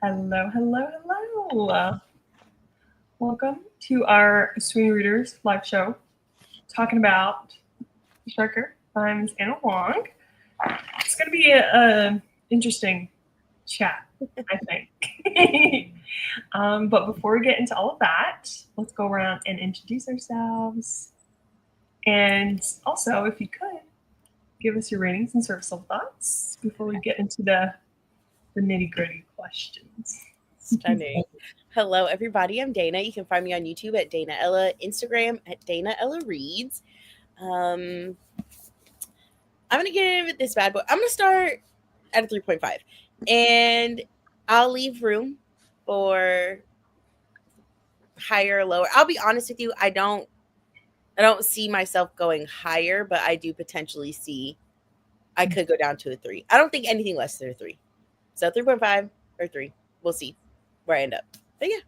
Hello, hello, hello. Welcome to our Swoony Readers live show, talking about Striker. I'm Ana Huang. It's going to be a interesting chat, I think. But before we get into all of that, let's go around and introduce ourselves. And also, if you could, give us your ratings and service level thoughts before we get into the nitty-gritty questions. Stunning. Hello, everybody. I'm Dana. You can find me on YouTube at Dana Ella, Instagram at Dana Ella Reads. I'm going to get in with this bad boy. I'm going to start at a 3.5. And I'll leave room for higher or lower. I'll be honest with you. I don't see myself going higher, but I do potentially see I could go down to a 3. I don't think anything less than a 3. So 3.5 or 3. We'll see where I end up. But yeah.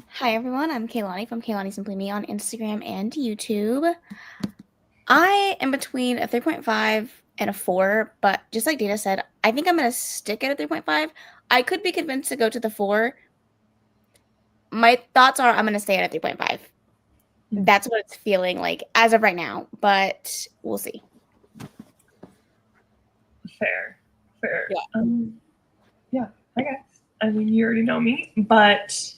Hi everyone, I'm Kaylani from Kaylani Simply Me on Instagram and YouTube. I am between a 3.5 and a 4, but just like Dana said, I think I'm going to stick at a 3.5. I could be convinced to go to the 4. My thoughts are I'm going to stay at a 3.5. That's what it's feeling like as of right now, but we'll see. Fair. Yeah. Yeah, I guess. I mean, you already know me, but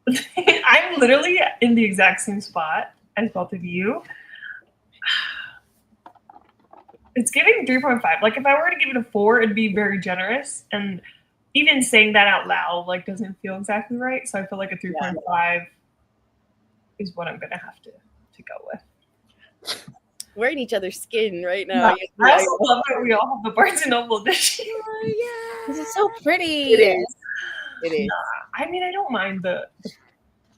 I'm literally in the exact same spot as both of you. It's giving 3.5. Like, if I were to give it a 4, it'd be very generous. And even saying that out loud, like, doesn't feel exactly right. So I feel like a 3.5 is what I'm going to have to go with. We're in each other's skin right now. I also love that we all have the Barnes & Noble edition. Oh, yeah. This is so pretty. It is. I mean, I don't mind I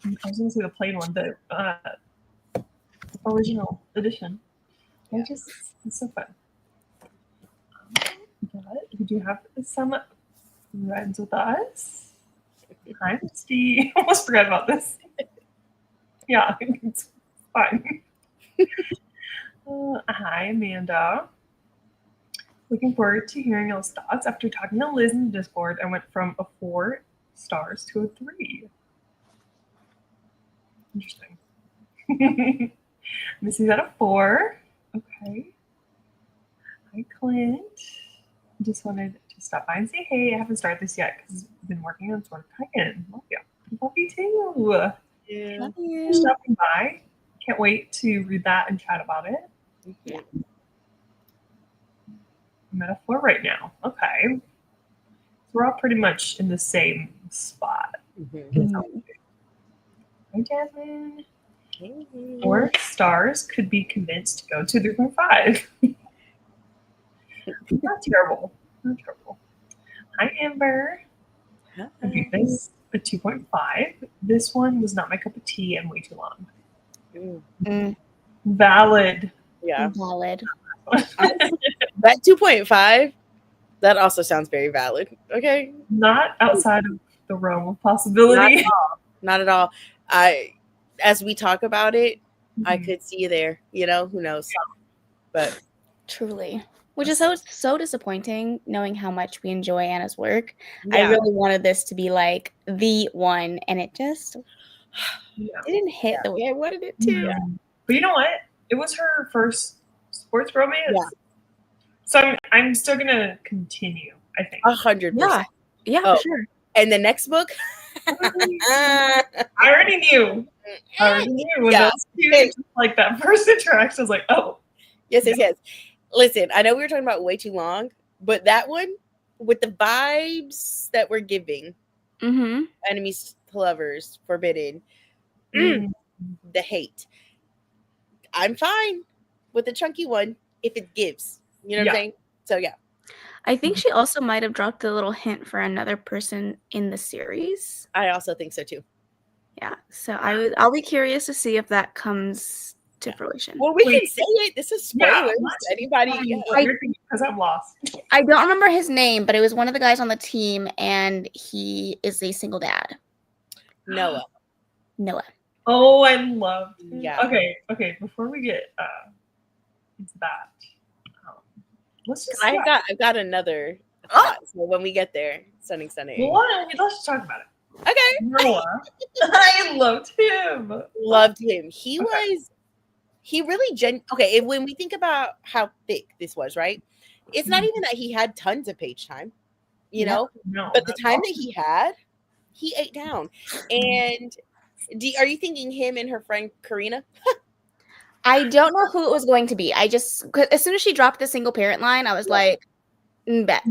was going to say the plain one, the original edition. It's so fun. But we do have some friends with us. Hi, Misty. Almost forgot about this. Yeah, it's fine. Hi, Amanda. Looking forward to hearing y'all's thoughts. After talking to Liz in the Discord, I went from a 4 stars to a 3. Interesting. Missy's at a 4. Okay. Hi, Clint. Just wanted to stop by and say hey. I haven't started this yet because I've been working on Sword of Titan. Love you. Love you too. Yeah. Love you. Just stopping by. Can't wait to read that and chat about it. Yeah. I'm at a 4 right now. Okay. So we're all pretty much in the same spot. Hi, Jasmine. 4 stars, could be convinced to go to 3.5. Not terrible. Hi, Amber. I gave this a 2.5. This one was not my cup of tea and way too long. Valid. Yeah. Valid. That 2.5, that also sounds very valid. Okay. Not outside of the realm of possibility. Not at all. As we talk about it, I could see you there. You know, who knows? Yeah. But truly. Which is so disappointing, knowing how much we enjoy Anna's work. Yeah. I really wanted this to be like the one, and it just didn't hit the way I wanted it to. Yeah. But you know what? It was her first sports romance. Yeah. So I'm still gonna continue, I think. 100%. Yeah, for sure. And the next book? I already knew. When those two, just like that first interaction, I was like, oh. Yes. Listen, I know we were talking about way too long, but that one, with the vibes that we're giving, enemies to lovers, forbidden, the hate, I'm fine with the chunky one if it gives. You know what I'm saying? So, yeah. I think she also might have dropped a little hint for another person in the series. I also think so, too. Yeah. So I'll be curious to see if that comes to fruition. Well, we can say it. This is spoilers. Anybody? Because I'm lost. I don't remember his name, but it was one of the guys on the team, and he is a single dad. Noah. Oh, I love. Yeah. Okay. Before we get into that, let's just. I've got another Yeah, so when we get there, stunning. Well, let's just talk about it. Okay. Noah. I loved him. Loved him. He really okay, when we think about how thick this was, right? It's not even that he had tons of page time, you know, but the time that he had, he ate down. And are you thinking him and her friend Karina? I don't know who it was going to be. As soon as she dropped the single parent line, I was like, bet.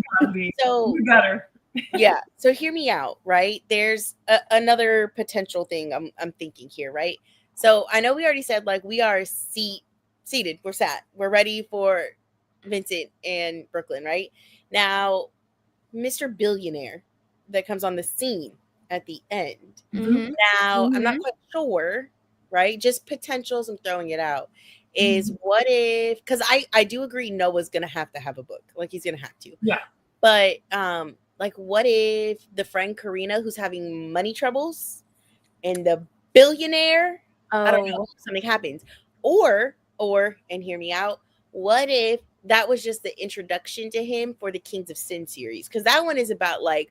So better. Yeah. So hear me out, right? There's another potential thing I'm thinking here, right? So I know we already said like we are seated, we're sat, we're ready for Vincent and Brooklyn, right? Now, Mr. Billionaire that comes on the scene at the end. Mhm. Now, I'm not quite sure, right? Just potentials, I'm throwing it out. Is what if, because I do agree Noah's gonna have to have a book. Like he's gonna have to. Yeah. But like what if the friend Karina who's having money troubles and the billionaire, I don't know, something happens. Or and hear me out, what if that was just the introduction to him for the Kings of Sin series? Because that one is about like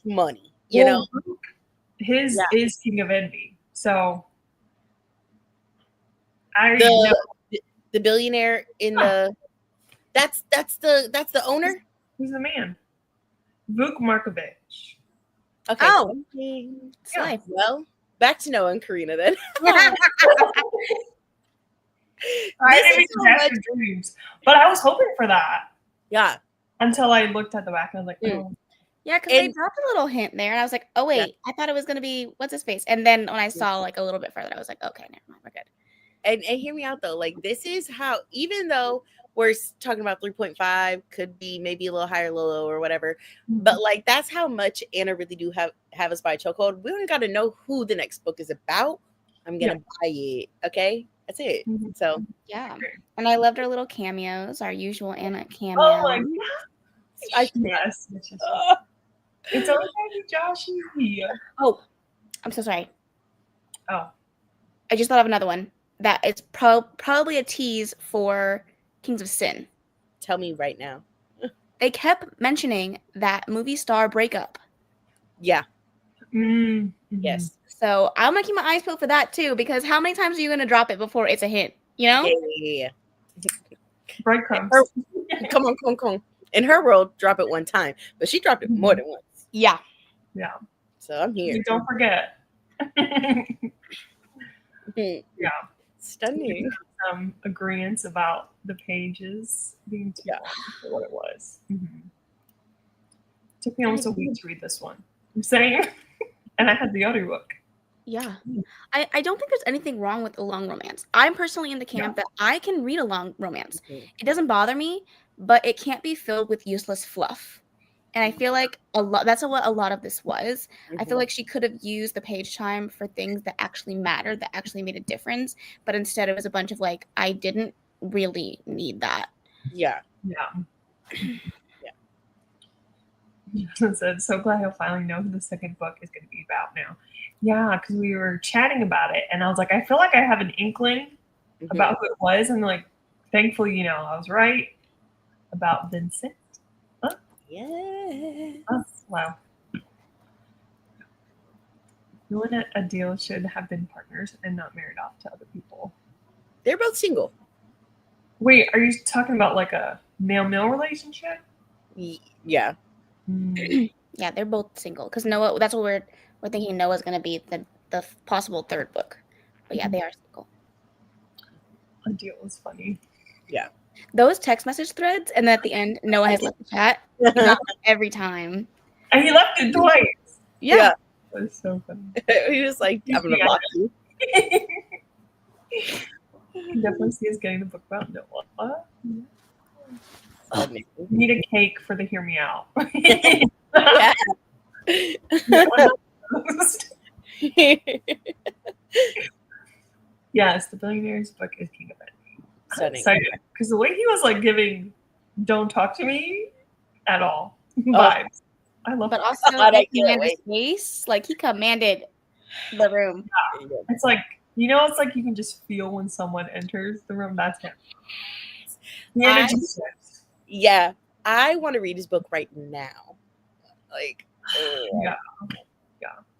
money, you know. His is King of Envy. So the billionaire in the that's the owner. Who's the man? Vuk Markovich. Okay. Oh. Yeah. Well, back to Noah and Karina then. I didn't even so dreams, but I was hoping for that. Yeah. Until I looked at the back and I was like, oh. Yeah, because they dropped a little hint there, and I was like, oh wait, I thought it was gonna be what's his face, and then when I saw like a little bit further, I was like, okay, never mind, we're good. And hear me out though, like this is how, even though we're talking about 3.5, could be maybe a little higher, low, or whatever, but like that's how much Anna really do have us by a chokehold. We don't got to know who the next book is about. I'm gonna buy it. Okay, that's it. So yeah, and I loved our little cameos, our usual Anna cameo. Oh my god! Yes. It's okay, Joshy. Oh, I'm so sorry. Oh, I just thought of another one that is probably a tease for Kings of Sin. Tell me right now. They kept mentioning that movie star breakup. Yeah. Yes. So I'm gonna keep my eyes peeled for that too, because how many times are you gonna drop it before it's a hint? You know? Yeah. Breadcrumbs. Come on. In her world, drop it one time, but she dropped it more than once. Yeah. Yeah. So I'm here. Don't forget. Yeah. Stunning. Some agreements about the pages being too long for what it was. Took me almost a week to read this one. I'm saying, and I had the audiobook. Yeah. I don't think there's anything wrong with a long romance. I'm personally in the camp that I can read a long romance. It doesn't bother me, but it can't be filled with useless fluff. And I feel like that's what a lot of this was. I feel like she could have used the page time for things that actually mattered, that actually made a difference. But instead it was a bunch of like, I didn't really need that. Yeah. So so glad he'll finally know who the second book is going to be about now. Yeah, because we were chatting about it, and I was like, I feel like I have an inkling about who it was, and like, thankfully, I was right about Vincent. Huh? Yes. Oh, wow. You and Adil should have been partners and not married off to other people. They're both single. Wait, are you talking about like a male-male relationship? Yeah. Yeah, they're both single because Noah. That's what we're thinking. Noah's gonna be the possible third book, but yeah, they are single. Adil was funny. Yeah. Those text message threads, and then at the end, Noah has left the chat every time. And he left it twice. Yeah. That was so funny. He was like, I'm gonna block you. You definitely see us getting the book about Noah. We need a cake for the Hear Me Out. Yes, the Billionaire's book is King of Envy. Stunning. Because the way he was like giving "Don't talk to me" at all vibes. I love. But also, he commanded space. Like he commanded the room. Yeah. It's like it's like you can just feel when someone enters the room. That's him. The energy shifts. Yeah, I want to read his book right now. Like, Yeah.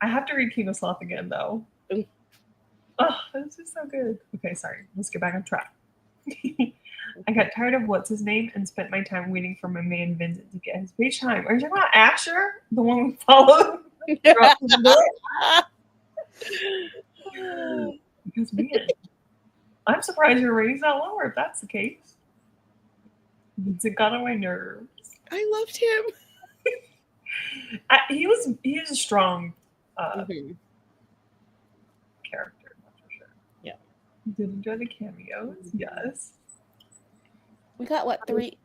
I have to read King of Sloth again, though. Mm. Oh, this is so good. Okay, sorry. Let's get back on track. I got tired of what's his name and spent my time waiting for my man Vincent to get his page time. Are you talking about Asher? The one we followed? throughout the book? Because, man, I'm surprised your rating's not lower if that's the case. Vincent got on my nerves. I loved him. He was a strong Mhm. character, that's for sure. Yeah. Did enjoy the cameos, yes. We got what, three?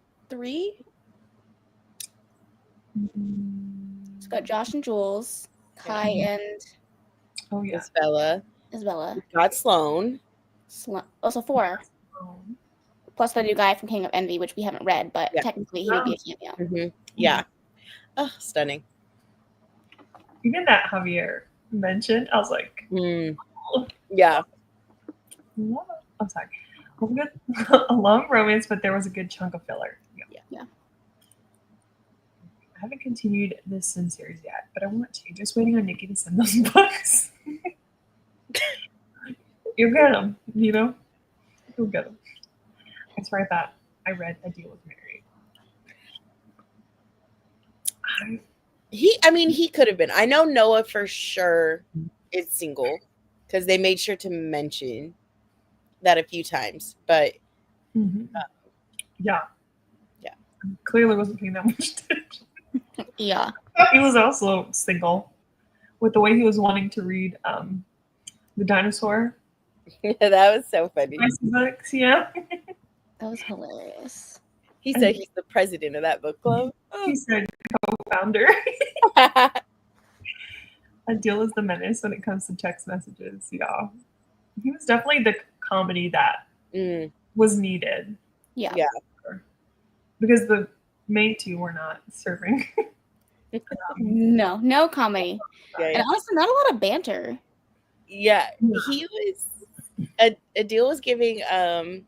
Mm, It's got Josh and Jules, Kai and Oh yeah. Isabella. Got Sloan. Also 4. Um, Plus the new guy from King of Envy, which we haven't read, but Yeah. technically he would be a cameo. Mhm. Yeah. Oh, stunning. Even that Javier mentioned, I was like, Mm. oh, Yeah. I'm sorry. A long romance, but there was a good chunk of filler. Yeah. I haven't continued this Sin series yet, but I want to. Just waiting on Nikki to send those books. You'll get them, you know? You'll get them. I swear I thought I read A Deal with Mary. He could have been. I know Noah for sure is single because they made sure to mention that a few times. But Yeah. Yeah. Clearly wasn't paying that much attention. Yeah. He was also single with the way he was wanting to read the dinosaur that was so funny. books. Yeah. That was hilarious. He said he's the president of that book club. He said co-founder. Adil is the menace when it comes to text messages. Yeah. He was definitely the comedy that was needed. Yeah. Yeah. Because the main two were not serving. No comedy. Yeah. And honestly, not a lot of banter. Yeah. He was Adil was giving and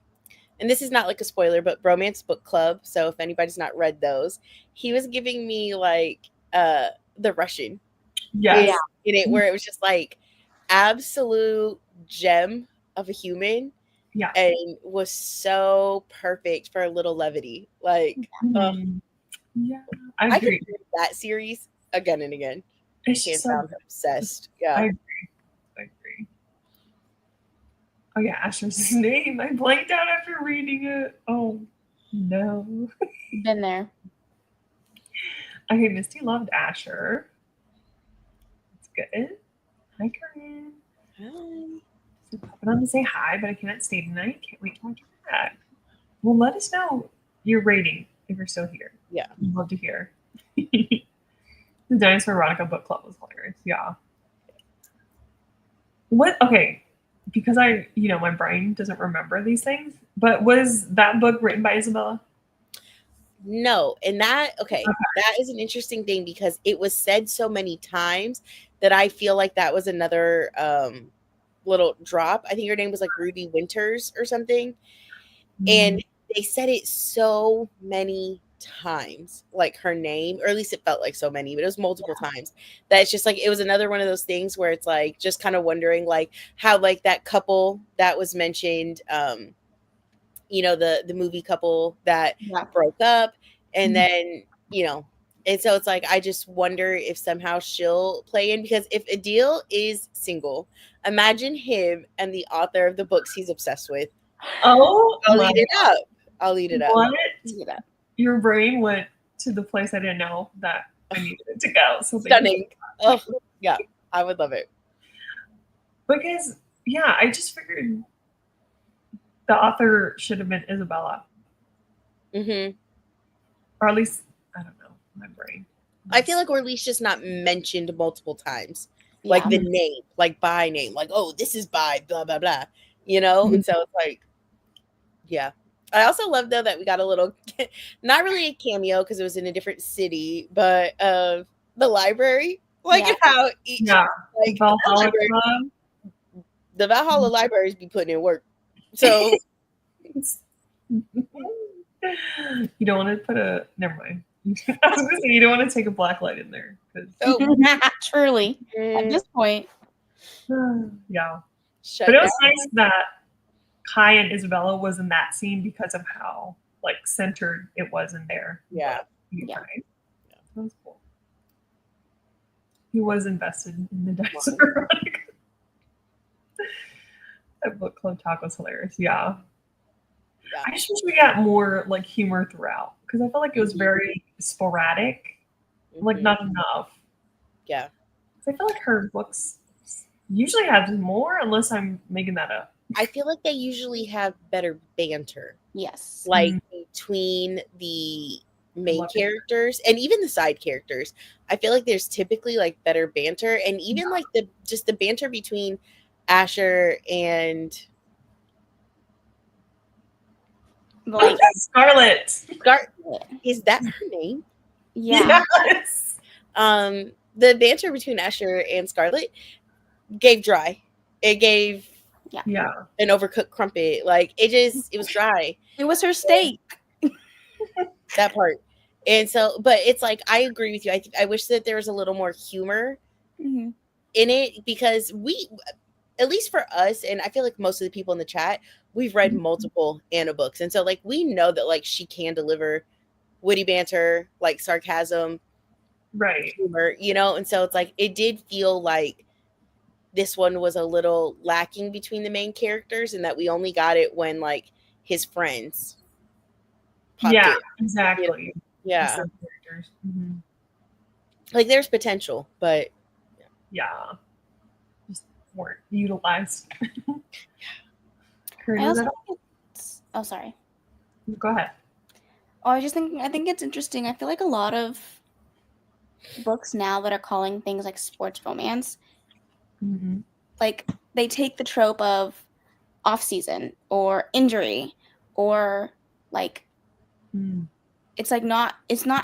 this is not like a spoiler, but Bromance Book Club. So if anybody's not read those, he was giving me like the Russian. Yes. In it, where it was just like absolute gem of a human. Yeah. And was so perfect for a little levity. Like yeah. I could agree. read that series again and again. It's just so obsessed. Yeah. I agree. Oh yeah, Asher's his name. I blanked out after reading it. Oh no. Been there. Okay, Misty loved Asher. That's good. Hi, Corinne. Hi. So popping on to say hi, but I cannot stay tonight. Can't wait to watch you back. Well, let us know your rating if you're still here. Yeah. I'd love to hear. The Dinosaur Erotica Book Club was hilarious. Yeah. Okay, because my brain doesn't remember these things, but was that book written by Isabella? No, and that is an interesting thing because it was said so many times that I feel like that was another little drop. I think her name was like Ruby Winters or something. And they said it so many times, like her name, or at least it felt like so many, but it was multiple times, that it's just like it was another one of those things where it's like just kind of wondering like how like that couple that was mentioned, the movie couple that broke up, and then and so it's like I just wonder if somehow she'll play in, because if Adil is single, imagine him and the author of the books he's obsessed with. Oh, I'll eat it up. I'll eat it up. What? Your brain went to the place I didn't know that I needed it to go. So stunning. Oh, yeah, I would love it. Because, yeah, I just figured the author should have been Isabella. Mm-hmm. Or at least, I don't know, my brain. I feel like, or at least just not mentioned multiple times. Like the name, like by name, like, oh, this is by blah, blah, blah. And so it's like, yeah. I also love, though, that we got a little, not really a cameo because it was in a different city, but the library. Like how each, like the Valhalla libraries be putting in work. So You don't want to put a. Never mind. I was gonna say you don't want to take a black light in there because Truly, at this point. yeah. Shut But it down. was nice that Kai and Isabella was in that scene because of how like centered it was in there. Yeah. Yeah. Right? That was cool. He was invested in the dinosaur. That book club talk was hilarious. Yeah. Yeah. I just wish we got more like humor throughout because I felt like it was very sporadic, like Mhm. not enough. Yeah. 'Cause I feel like her books usually have more, unless I'm making that up. I feel like they usually have better banter, Yes. like between the main Love it. characters and even the side characters. I feel like there's typically like better banter, and even like the banter between Asher and Like, Scarlet. Is that her name? yeah. Yes. The banter between Asher and Scarlet gave dry. It gave Yeah. an overcooked crumpet. Like it was dry. It was her steak. That part. And so, but it's like I agree with you. I wish that there was a little more humor Mm-hmm. in it because we, at least for us, and I feel like most of the people in the chat, we've read multiple Anna books, and so like we know that like she can deliver witty banter, like sarcasm, Right. humor, you know. And so it's like it did feel like this one was a little lacking between the main characters, and that we only got it when like his friends popped Yeah, in. exactly. Yeah, Some characters. Mhm. like there's potential, but Yeah. Just weren't utilized. I also think it's, oh, sorry. Go ahead. Oh, I was just thinking, I think it's interesting. I feel like a lot of books now that are calling things like sports romance, Mm-hmm. like they take the trope of off season or injury or like Mm. it's not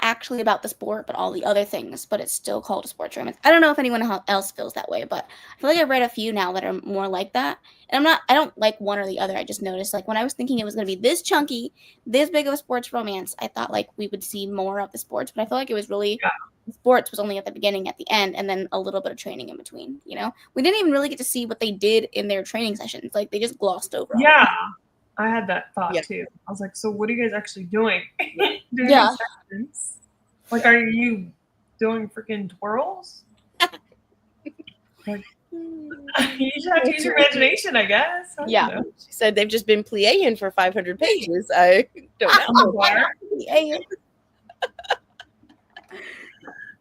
actually about the sport but all the other things, but it's still called a sports romance. I don't know if anyone else feels that way, but I feel like I've read a few now that are more like that. And I don't like one or the other. I just noticed like when I was thinking it was going to be this chunky, this big of a sports romance, I thought like we would see more of the sports, but I feel like it was really sports was only at the beginning, at the end, and then a little bit of training in between. You know, we didn't even really get to see what they did in their training sessions. Like they just glossed over. all of Yeah. it. I had that thought Yeah. too. I was like, so what are you guys actually doing? Doing Yeah. instructions? Like, are you doing freaking twirls? Like, you just have to use your imagination, I guess. I don't Yeah. know. she said they've just been playing for 500 pages. I don't know. On the bar. Yeah.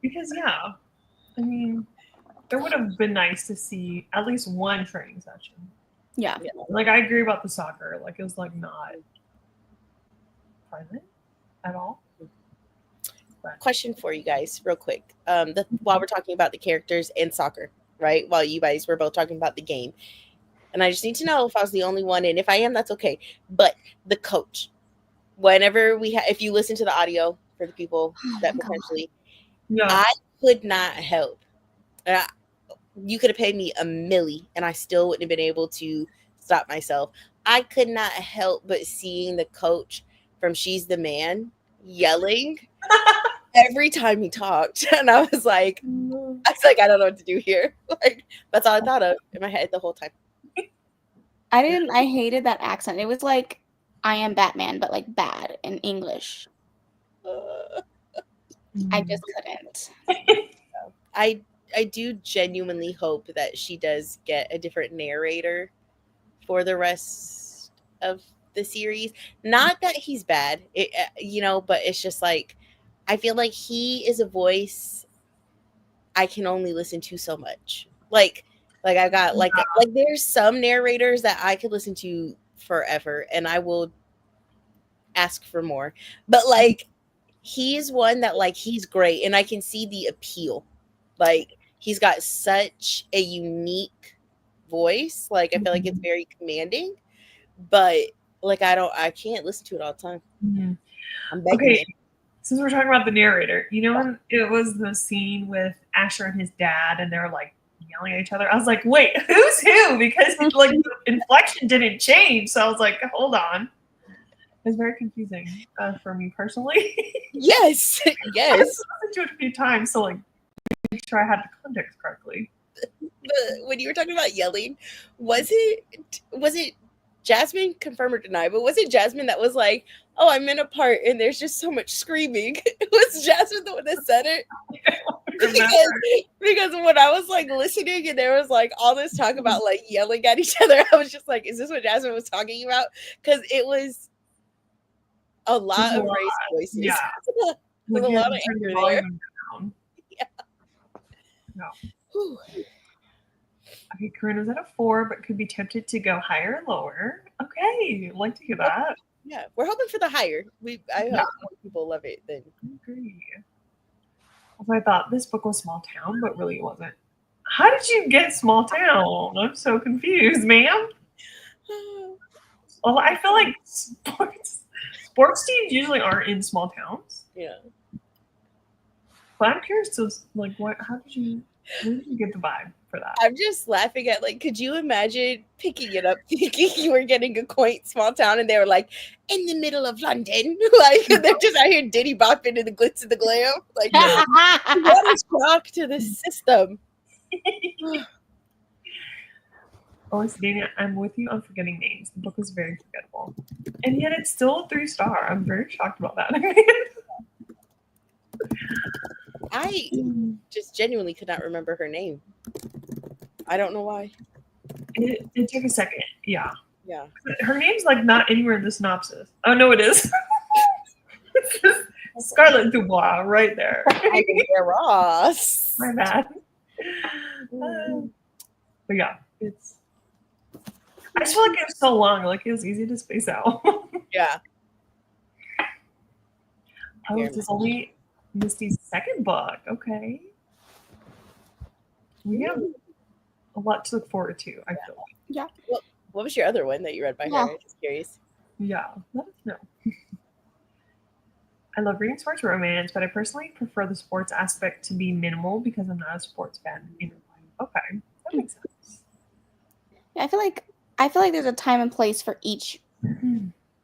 Because yeah, I mean, it would have been nice to see at least one training session. Yeah. Like I agree about the soccer. Like it was like not present at all. Question for you guys, real quick. While we're talking about the characters and soccer, right? While you guys were both talking about the game, and I just need to know if I was the only one, and if I am, that's okay. But the coach, whenever if you listen to the audio for the people that potentially, Yeah. I could not help. You could have paid me $1 million, and I still wouldn't have been able to stop myself. I could not help but seeing the coach from She's the Man yelling every time he talked, and I was like, I don't know what to do here. Like that's all I thought of in my head the whole time. I hated that accent. It was like I Am Batman, but like bad in English. I just couldn't. I do genuinely hope that she does get a different narrator for the rest of the series. Not that he's bad, but it's just like I feel like he is a voice I can only listen to so much. Like I got like there's some narrators that I could listen to forever and I will ask for more. But like he's one that like he's great and I can see the appeal. Like he's got such a unique voice. Like I feel like it's very commanding, but like I can't listen to it all the time. Mm-hmm. I'm begging okay. it. Since we're talking about the narrator, you know when it was the scene with Asher and his dad and they were like yelling at each other? I was like, wait, who's who? Because like the inflection didn't change. So I was like, hold on. It's very confusing for me personally. Yes, I yes. listened to it a few times, so like make sure I had the context correctly. When you were talking about yelling, was it Jasmine, confirm or deny, but was it Jasmine that was like, oh, I'm in a part and there's just so much screaming? Was Jasmine the one that said it? Because when I was like listening and there was like all this talk about like yelling at each other, I was just like, is this what Jasmine was talking about? Because it was a lot of raised voices. Yeah. There's a lot of anger there. Down. Yeah. No. Whew. Okay, Corinne was at a 4, but could be tempted to go higher or lower. Okay, I'd like to hear that. Yeah, we're hoping for the higher. I hope more people love it then. I agree. Also, I thought this book was small town, but really it wasn't. How did you get small town? I'm so confused, ma'am. Well, I feel like sports teams usually aren't in small towns. Yeah. But I'm curious to like where did you get the vibe for that? I'm just laughing at like, could you imagine picking it up thinking you were getting a quaint small town and they were like in the middle of London? Like they're just out here diddy bopping in the glitz and the glam. Like what a shock to the system. Oh, Dana, I'm with you on forgetting names. The book is very forgettable. And yet it's still a 3-star. I'm very shocked about that. I just genuinely could not remember her name. I don't know why. It took a second. Yeah. Yeah. Her name's like not anywhere in the synopsis. Oh, no, it is. Scarlett Dubois right there. Ross. My bad. But yeah, I just feel like it was so long. Like it was easy to space out. Yeah. Oh, this is only Misty's second book. Okay. We have a lot to look forward to, I feel like. Yeah. What was your other one that you read by her? I'm just curious. Yeah, let us know. I love reading sports romance, but I personally prefer the sports aspect to be minimal because I'm not a sports fan in real life. Okay, that makes sense. Yeah, I feel like there's a time and place for each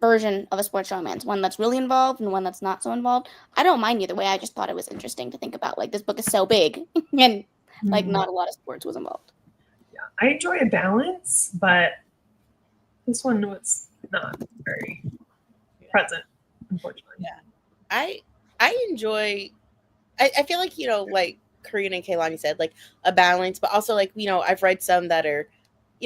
version of a sports romance. One that's really involved and one that's not so involved. I don't mind either way. I just thought it was interesting to think about. Like this book is so big and like not a lot of sports was involved. Yeah, I enjoy a balance, but this one was not very present, unfortunately. Yeah. I enjoy I feel like, like Karina and Kaylani said, like a balance, but also like, I've read some that are,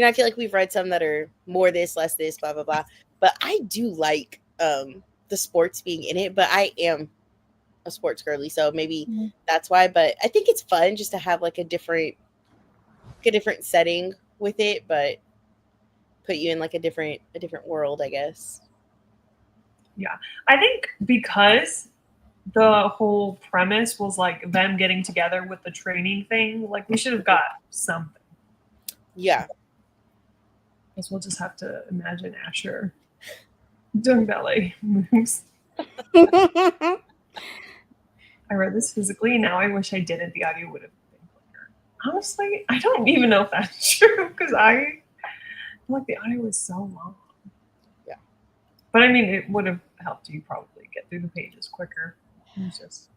I feel like we've read some that are more this, less this, blah, blah, blah. But I do like the sports being in it, but I am a sports girly, so maybe that's why. But I think it's fun just to have like a different setting with it, but put you in like a different world, I guess. Yeah, I think because the whole premise was like them getting together with the training thing, like we should have got something. Yeah. I guess we'll just have to imagine Asher doing ballet moves. I read this physically. Now I wish I didn't. The audio would have been quicker. Honestly, I don't even know if that's true because I feel like the audio was so long. Yeah. But I mean, it would have helped you probably get through the pages quicker. It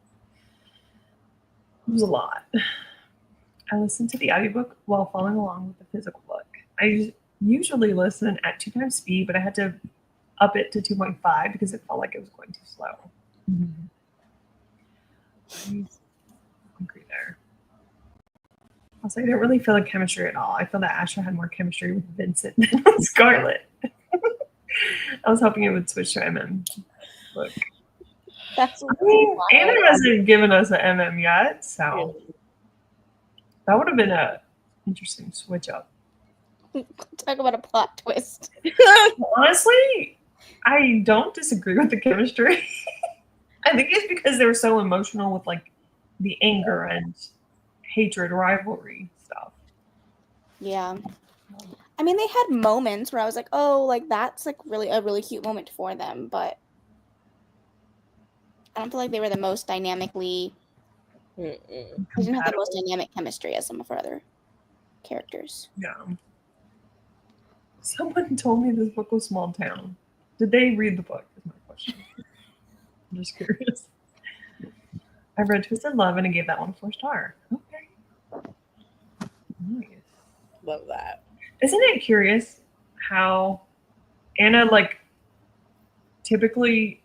was a lot. I listened to the audiobook while following along with the physical book. I usually listen at 2 times speed, but I had to up it to 2.5 because it felt like it was going too slow. Agree there. Also, I didn't really feel like chemistry at all. I feel that Asher had more chemistry with Vincent than with Scarlett. I was hoping it would switch to MM book. Anna hasn't given us an MM yet, so that would have been a interesting switch up. Talk about a plot twist. Honestly, I don't disagree with the chemistry. I think it's because they were so emotional with like the anger and hatred, rivalry stuff. Yeah. I mean, they had moments where I was like, oh, like that's like really a really cute moment for them, but I don't feel like they were the most dynamically. They didn't have the most dynamic chemistry as some of our other characters. Yeah. Someone told me this book was small town. Did they read the book? Is my I'm just curious. I read Twisted Love and I gave that one 4 star. Okay. Nice. Love that. Isn't it curious how Anna, like, typically,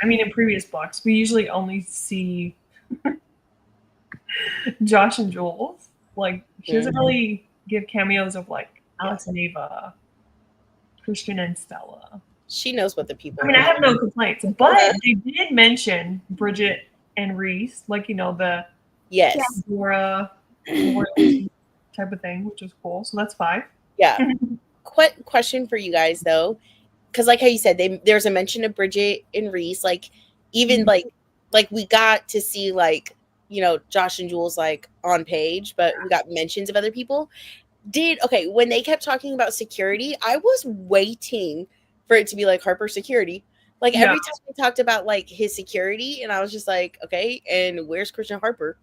I mean, in previous books, we usually only see Josh and Jules. Like, she doesn't really give cameos of, like, Alex and Ava, Christian and Stella. She knows what the people I mean, I have no complaints, but they did mention Bridget and Reese, like, you know, the yes. Dora type of thing, which is cool. So that's 5. Yeah. Question for you guys though, because like how you said, there's a mention of Bridget and Reese, like even like we got to see like, you know, Josh and Jules like on page, but we got mentions of other people. When they kept talking about security, I was waiting for it to be like Harper security. Like every time we talked about like his security, and I was just like, okay, and where's Christian Harper?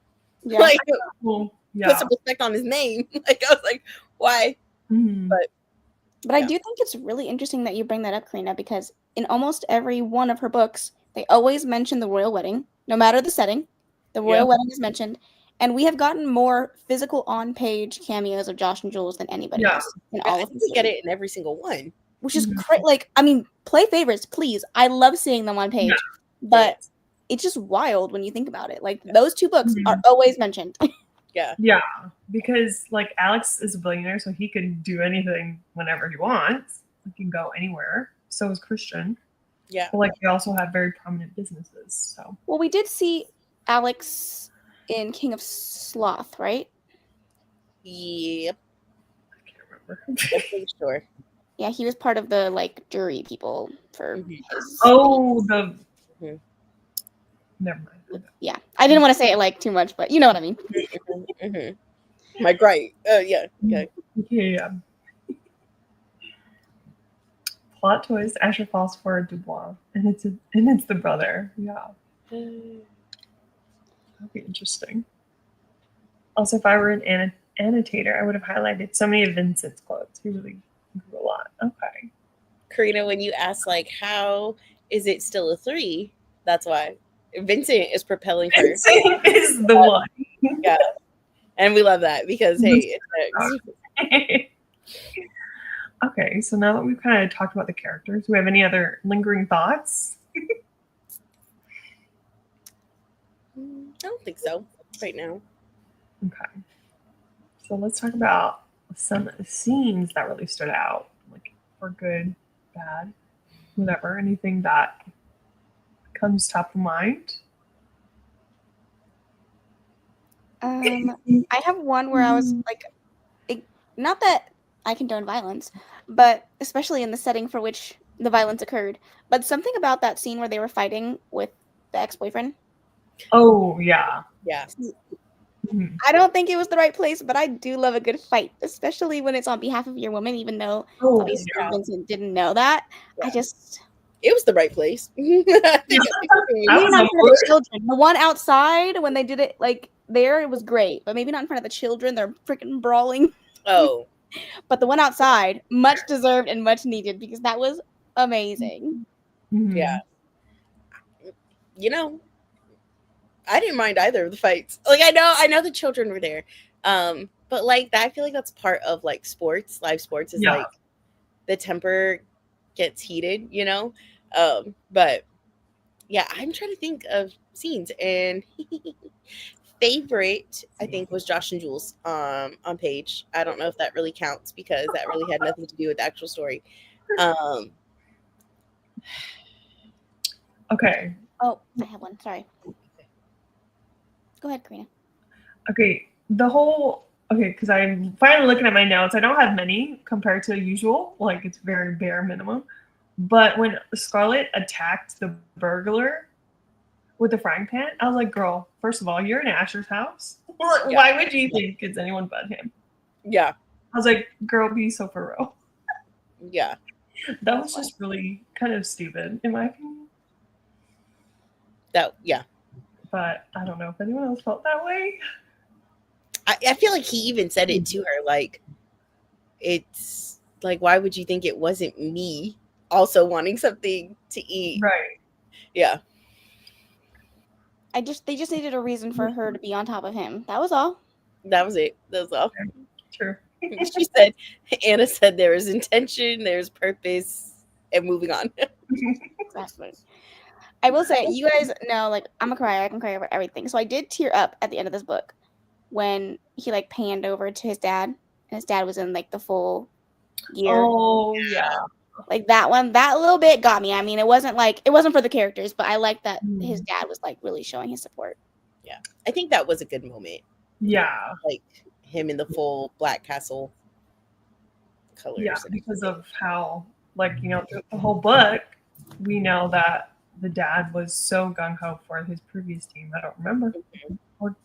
Yeah. Like, Well, put some respect on his name. Like I was like, why? Mm-hmm. But I do think it's really interesting that you bring that up, Karina, because in almost every one of her books, they always mention the royal wedding, no matter the setting. The royal wedding is mentioned, and we have gotten more physical on-page cameos of Josh and Jules than anybody else in all of them. We get it in every single one, which is great. Like, I mean, play favorites, please. I love seeing them on page, but it's just wild when you think about it. Like, those 2 books are always mentioned. Yeah, because like Alex is a billionaire, so he can do anything whenever he wants. He can go anywhere. So is Christian. Yeah. But like they also have very prominent businesses. So well, we did see Alex in King of Sloth, right? Yep. I can't remember. I'm pretty sure. Yeah, he was part of the like jury people for his. Oh, the. Never mind. Yeah, I didn't want to say it like too much, but you know what I mean. Like, right. Yeah. Okay. Yeah. Plot twist: Asher falls for Dubois, and it's the brother. Yeah. That'd be interesting. Also, if I were an annotator, I would have highlighted so many of Vincent's quotes. He really grew a lot. Okay. Karina, when you ask like, how is it still a 3? That's why Vincent is propelling her. Vincent is the one. Yeah. And we love that because hey, it's okay, so now that we've kind of talked about the characters, do we have any other lingering thoughts? I don't think so right now. Okay. So let's talk about some scenes that really stood out, like for good, bad, whatever, anything that comes top of mind. I have one where I was like, not that I condone violence, but especially in the setting for which the violence occurred. But something about that scene where they were fighting with the ex-boyfriend. Oh, yeah. Yeah. I don't think it was the right place, but I do love a good fight, especially when it's on behalf of your woman, even though obviously Vincent didn't know that. Yeah. It was the right place. Maybe not in front of the children. The one outside, when they did it like there, it was great, but maybe not in front of the children. They're freaking brawling. Oh. But the one outside, much deserved and much needed because that was amazing. Yeah. You know, I didn't mind either of the fights. Like I know the children were there. But like I feel like that's part of like sports. Live sports is like the temper gets heated, you know? But yeah, I'm trying to think of scenes, and favorite I think was Josh and Jules on page. I don't know if that really counts because that really had nothing to do with the actual story. Okay. Oh, I have one. Sorry. Go ahead, Karina. Okay. Because I'm finally looking at my notes. I don't have many compared to usual. Like, it's very bare minimum. But when Scarlett attacked the burglar with the frying pan, I was like, girl, first of all, you're in Asher's house. Why would you think it's anyone but him? Yeah. I was like, girl, be so for real. Yeah. That was just really kind of stupid, in my opinion. Yeah. But I don't know if anyone else felt that way. I feel like he even said it to her, like, it's like, why would you think it wasn't me? also wanting something to eat. Right. Yeah. They just needed a reason for her to be on top of him. That was all. That was it. That was all. True. She said, Anna said there was intention, there's purpose, and moving on. Exactly. I will say, you guys know, like, I'm a crier. I can cry over everything. So I did tear up at the end of this book when he like panned over to his dad, and his dad was in like the full gear. Oh yeah. Like that one, that little bit got me. I mean, it wasn't for the characters, but I like that his dad was like really showing his support. Yeah. I think that was a good moment. Yeah. Like him in the full Black Castle colors. Yeah, because of how, like, you know, the whole book, we know that the dad was so gung-ho for his previous team. I don't remember.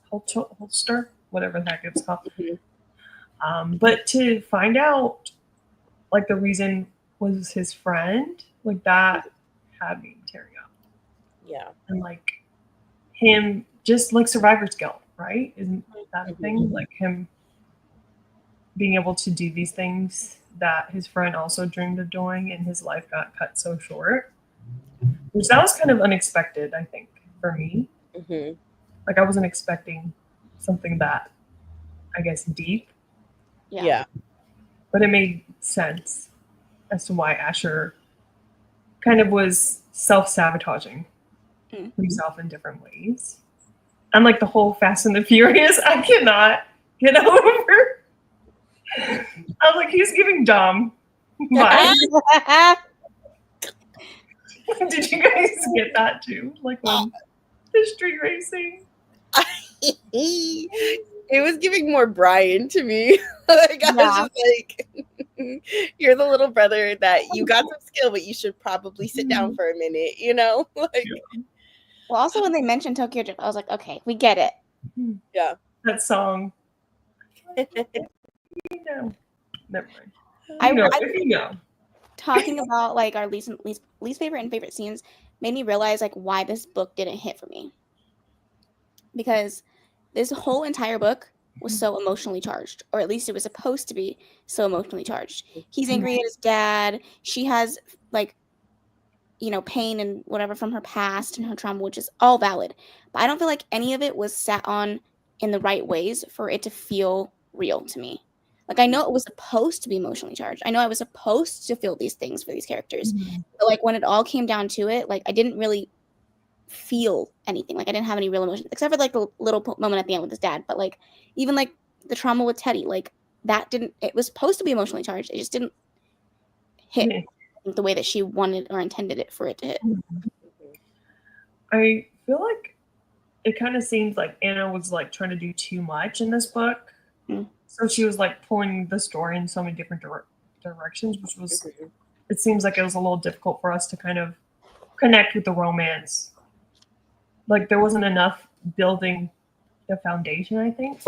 Holster, whatever the heck it's called. Mm-hmm. But to find out, like, the reason was his friend, like, that had me tearing up. Yeah. And, like, him, just, like, survivor's guilt, right? Isn't that a thing? Like, him being able to do these things that his friend also dreamed of doing, and his life got cut so short. Which that was kind of unexpected, I think, for me. Mm-hmm. Like, I wasn't expecting something that, I guess, deep. Yeah. But it made sense as to why Asher kind of was self-sabotaging himself in different ways. And like the whole Fast and the Furious, I cannot get over. I was like, he's giving Dom vibes. Did you guys get that too? Like when the street racing? It was giving more Brian to me. Like, I was just like, you're the little brother that you got some skill, but you should probably sit down for a minute, you know? Like, well, also when they mentioned Tokyo Drift, I was like, okay, we get it. Yeah. That song. You know. Never mind. You know. Talking about like our least favorite and favorite scenes made me realize like why this book didn't hit for me. Because this whole entire book was so emotionally charged, or at least it was supposed to be so emotionally charged. He's angry at his dad. She has like, you know, pain and whatever from her past and her trauma, which is all valid. But I don't feel like any of it was sat on in the right ways for it to feel real to me. Like, I know it was supposed to be emotionally charged. I know I was supposed to feel these things for these characters. But like when it all came down to it, like I didn't really feel anything. Like I didn't have any real emotions, except for like the little moment at the end with his dad. But like even like the trauma with Teddy, like that didn't. It was supposed to be emotionally charged. It just didn't hit the way that she wanted or intended it for it to hit. I feel like it kind of seems like Anna was like trying to do too much in this book. So she was like pulling the story in so many different directions, which was, it seems like it was a little difficult for us to kind of connect with the romance. Like there wasn't enough building the foundation, I think.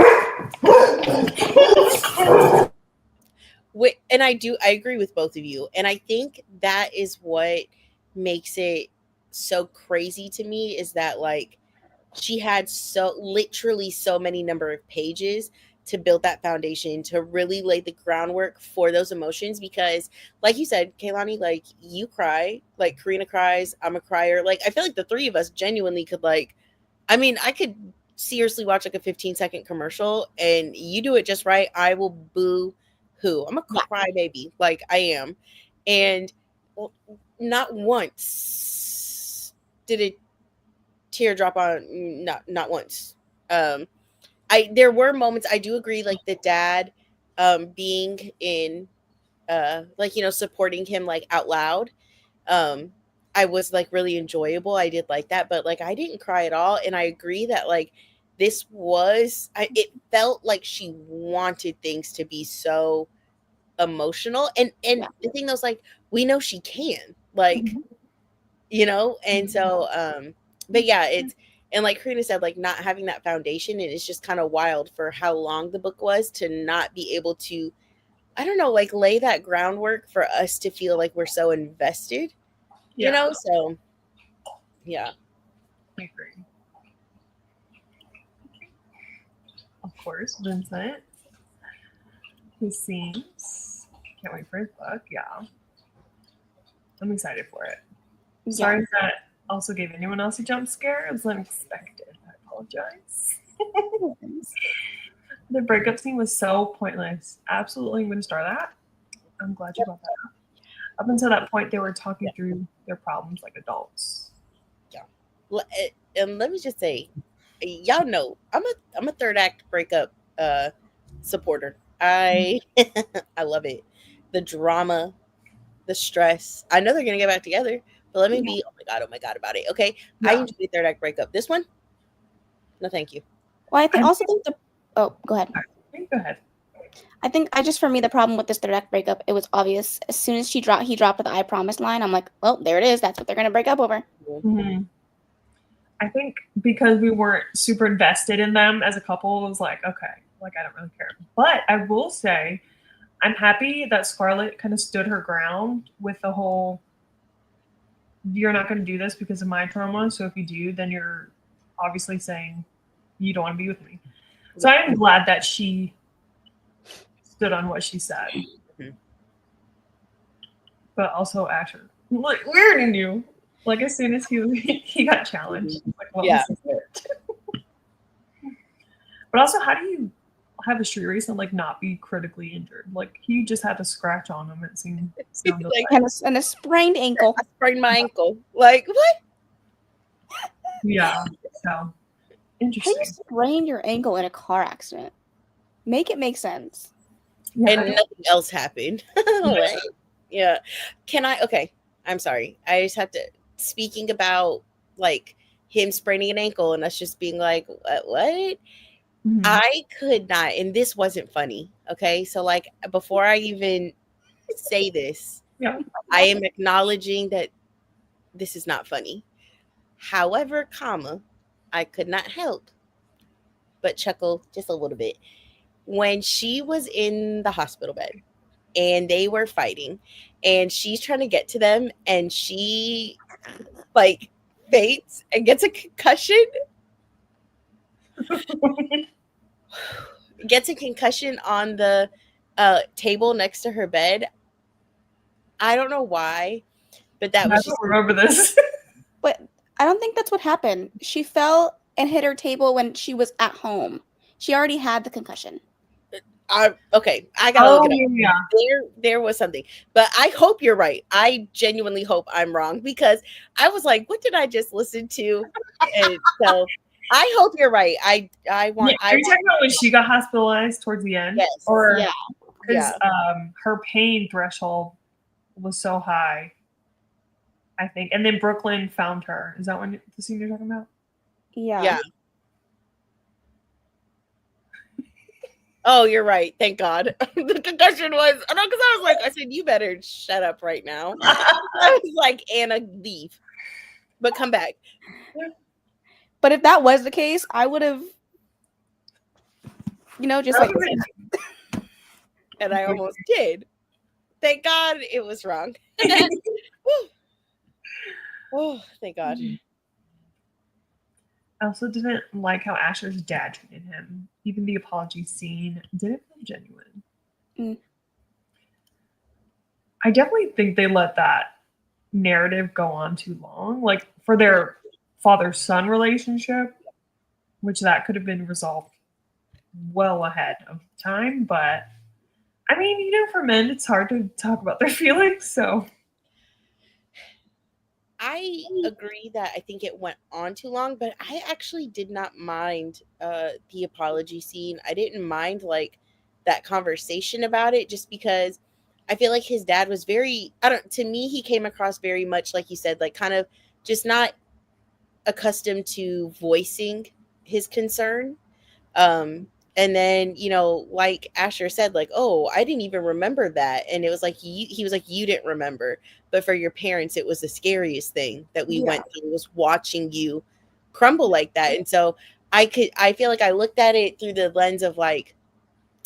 And I agree with both of you. And I think that is what makes it so crazy to me, is that like she had literally so many number of pages to build that foundation, to really lay the groundwork for those emotions. Because like you said, Kaylani, like you cry, like Karina cries, I'm a crier. Like I feel like the three of us genuinely could like, I mean, I could seriously watch like a 15-second commercial and you do it just right, I will boo hoo. I'm a crybaby, like I am. And not once did it teardrop on, not once. There were moments, I do agree, like the dad being in like, you know, supporting him like out loud. I was like really enjoyable. I did like that, but like I didn't cry at all. And I agree that like this was, it felt like she wanted things to be so emotional. And the thing that was like, we know she can, like, you know, and so but yeah, it's, and like Karina said, like not having that foundation, and it's just kind of wild for how long the book was to not be able to, I don't know, like lay that groundwork for us to feel like we're so invested, you know? So yeah. I agree. Of course, Vincent. He seems, can't wait for his book, yeah. I'm excited for it. Yeah. Sorry if that also gave anyone else a jump scare. It was unexpected. I apologize. The breakup scene was so pointless. Absolutely going to star that. I'm glad you brought that up. Up until that point, they were talking through their problems like adults. And let me just say, y'all know I'm a third act breakup supporter. I love it. The drama, the stress. I know they're gonna get back together, but let me be oh my god about it. Okay, I enjoy third act breakup. This one, no, thank you. Well, I also think the. Oh, go ahead. Go ahead. I think for me, the problem with this third act breakup, it was obvious. As soon as he dropped the "I promise" line, I'm like, well, there it is. That's what they're gonna break up over. Mm-hmm. I think because we weren't super invested in them as a couple, it was like, okay, like I don't really care. But I will say, I'm happy that Scarlett kind of stood her ground with the whole, you're not going to do this because of my trauma. So if you do, then you're obviously saying you don't want to be with me. So I'm glad that she stood on what she said. Mm-hmm. But also Asher, like, where did you? Like as soon as he got challenged, like what was it? But also, how do you have a street race and like not be critically injured? Like he just had a scratch on him. It sounded like and a sprained ankle. I sprained my ankle. Like what? Yeah. So interesting. How do you sprain your ankle in a car accident? Make it make sense. Yeah, and nothing else happened. Yeah. Can I? Okay. I'm sorry. I just have to. Speaking about like him spraining an ankle and us just being like, what? Mm-hmm. I could not, and this wasn't funny. Okay. So like before I even say this, I am acknowledging that this is not funny. However, I could not help but chuckle just a little bit when she was in the hospital bed and they were fighting and she's trying to get to them and she like faints and gets a concussion. Gets a concussion on the table next to her bed. I don't know why, but that was just remember this. But I don't think that's what happened. She fell and hit her table when she was at home. She already had the concussion. Okay, I gotta look it up. Yeah. There was something, but I hope you're right. I genuinely hope I'm wrong because I was like, "What did I just listen to?" And so I hope you're right. I want. Are you talking about when she got hospitalized towards the end? Yes. Or because her pain threshold was so high, I think, and then Brooklyn found her. Is that the scene you're talking about? Yeah. Oh, you're right. Thank God. The concussion was, because I was like, I said, you better shut up right now. I was like, Anna, leave. But come back. But if that was the case, I would have, just like. And I almost did. Thank God it was wrong. Oh, thank God. I also didn't like how Asher's dad treated him. Even the apology scene didn't feel genuine. Mm. I definitely think they let that narrative go on too long. Like for their father-son relationship, which that could have been resolved well ahead of time. But I mean, for men, it's hard to talk about their feelings. So I agree that I think it went on too long, but I actually did not mind the apology scene. I didn't mind like that conversation about it just because I feel like his dad was to me, he came across very much like you said, like kind of just not accustomed to voicing his concern. And then, like Asher said, like, oh, I didn't even remember that. And it was like, he was like, you didn't remember. But for your parents, it was the scariest thing that we went through was watching you crumble like that. And so I feel like I looked at it through the lens of like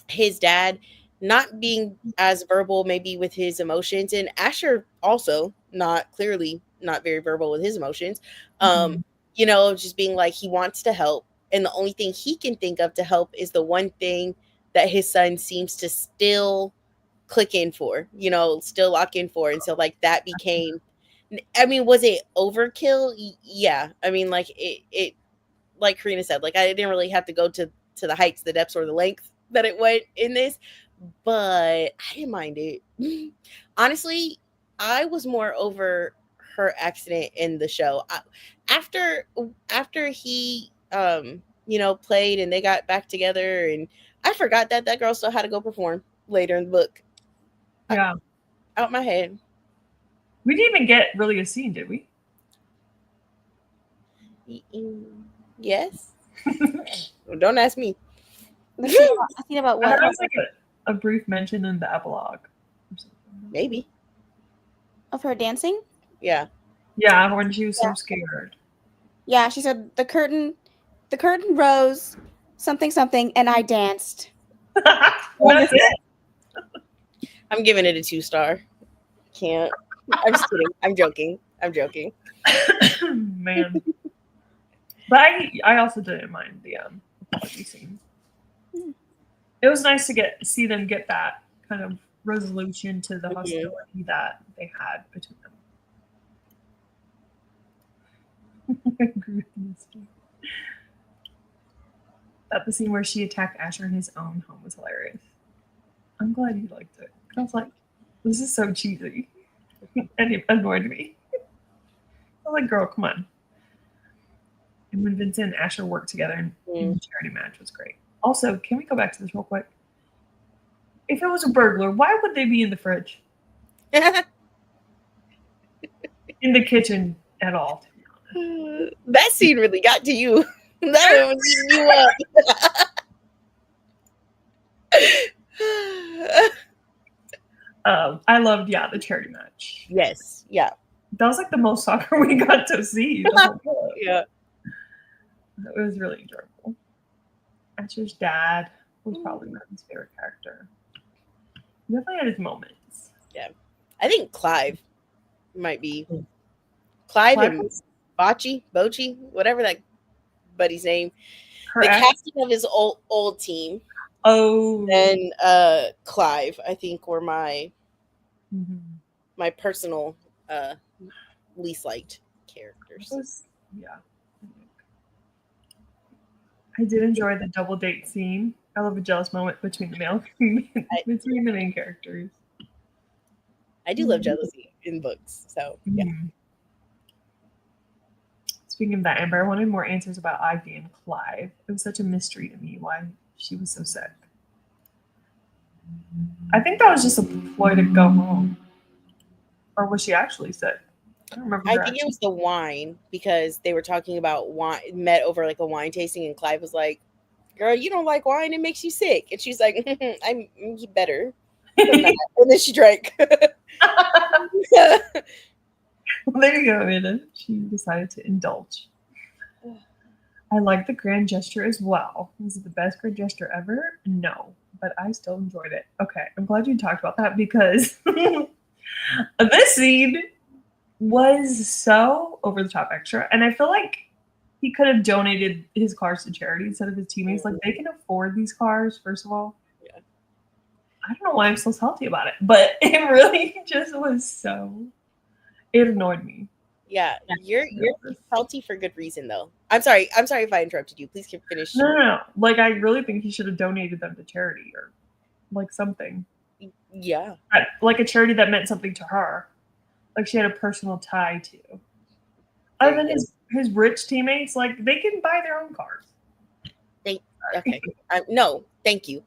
his dad not being as verbal, maybe with his emotions. And Asher also not very verbal with his emotions. Just being like, he wants to help. And the only thing he can think of to help is the one thing that his son seems to still click in for, still lock in for. And so like that became I mean, was it overkill? Yeah. I mean, like it like Karina said, like I didn't really have to go to the heights, the depths, or the length that it went in this, but I didn't mind it. Honestly, I was more over her accident in the show. After he played and they got back together, and I forgot that girl still had to go perform later in the book. Yeah. Out my head. We didn't even get really a scene, did we? Yes. Well, don't ask me. A scene about I what? thought it was like a brief mention in the epilogue. Maybe. Of her dancing? Yeah. Yeah, when she was so scared. Yeah, she said the curtain rose, something, and I danced. That's it. I'm giving it a 2-star. Can't. I'm just kidding. I'm joking. Man. But I also didn't mind the apology scene. It was nice to see them get that kind of resolution to the hostility that they had between them. I agree with you. That the scene where she attacked Asher in his own home was hilarious. I'm glad you liked it. I was like, this is so cheesy. And it annoyed me. I was like, girl, come on. And when Vincent and Asher worked together in the charity match was great. Also, can we go back to this real quick? If it was a burglar, why would they be in the fridge? In the kitchen at all? That scene really got to you. That one was eating you up. I loved, the charity match. Yes. Yeah. That was like the most soccer we got to see. Yeah. It was really enjoyable. Asher's dad was probably Martin's favorite character. He definitely had his moments. Yeah. I think Clive might be. Clive and Bochy, whatever that buddy's name. The casting of his old team. Oh. And Clive, I think, were my personal least liked characters. I did enjoy the double date scene. I love a jealous moment between the main characters. I do love jealousy in books, so yeah. Speaking of that, Amber, I wanted more answers about Ivy and Clive. It was such a mystery to me why she was so sick. I think that was just a ploy to go home. Or was she actually sick? I don't remember. I think it was the wine, because they were talking about wine, met over like a wine tasting, and Clive was like, "Girl, you don't like wine, it makes you sick." And she's like, "I'm better." And then she drank. Well, there you go, Amanda. She decided to indulge. I like the grand gesture as well. Was it the best grand gesture ever? No, but I still enjoyed it. Okay, I'm glad you talked about that, because this scene was so over the top extra, and I feel like he could have donated his cars to charity instead of his teammates. Like, they can afford these cars, first of all. Yeah. I don't know why I'm so salty about it, but it really just was so. It annoyed me. Yeah, you're salty for good reason, though. I'm sorry if I interrupted you. Please finish. No. Like, I really think he should have donated them to charity or like something. Yeah. Like a charity that meant something to her. Like she had a personal tie to. Other than his rich teammates, like, they can buy their own cars. Okay. No, thank you.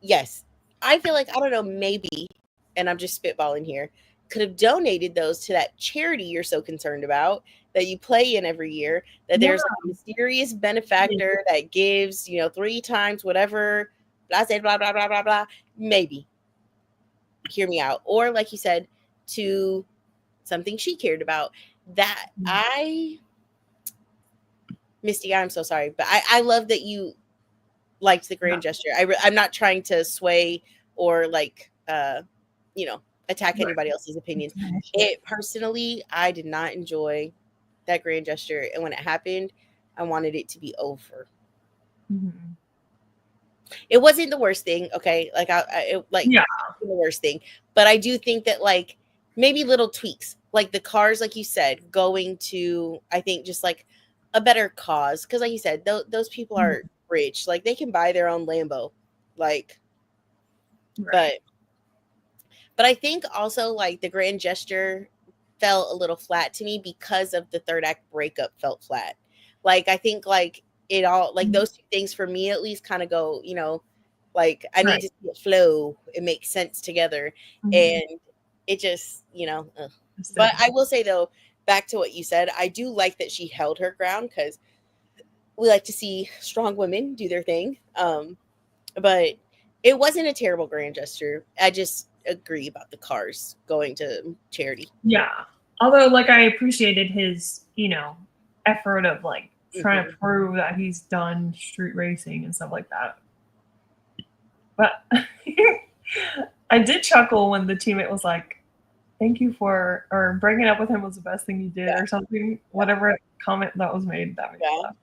Yes. I feel like, I don't know, maybe, and I'm just spitballing here, could have donated those to that charity you're so concerned about, that you play in every year, that there's a mysterious benefactor that gives, 3 times whatever, blah, blah, blah, blah, blah, blah. Maybe. Hear me out. Or, like you said, to something she cared about. That Misty, I'm so sorry, but I love that you liked the grand gesture. I'm not trying to sway or attack anybody else's opinions. Personally, I did not enjoy that grand gesture, and when it happened, I wanted it to be over. Mm-hmm. It wasn't the worst thing, okay? It wasn't the worst thing, but I do think that maybe little tweaks, like the cars, like you said, going to, I think, just like a better cause. Because like you said, those people are rich. Like they can buy their own Lambo. Like, Right. but I think also like the grand gesture felt a little flat to me because of the third act breakup felt flat. Like I think like it all, like those two things for me at least kind of go, you know, like I need Right. to see it flow. It makes sense together. And it just, you know, but I will say though, back to what you said, I do like that she held her ground because we like to see strong women do their thing. But it wasn't a terrible grand gesture. I just agree about the cars going to charity. Yeah. Although, like, I appreciated his, you know, effort of like trying to prove that he's done street racing and stuff like that. But I did chuckle when the teammate was like, "Thank you for," or breaking up with him was the best thing you did, or something. Whatever comment that was made, that made me laugh.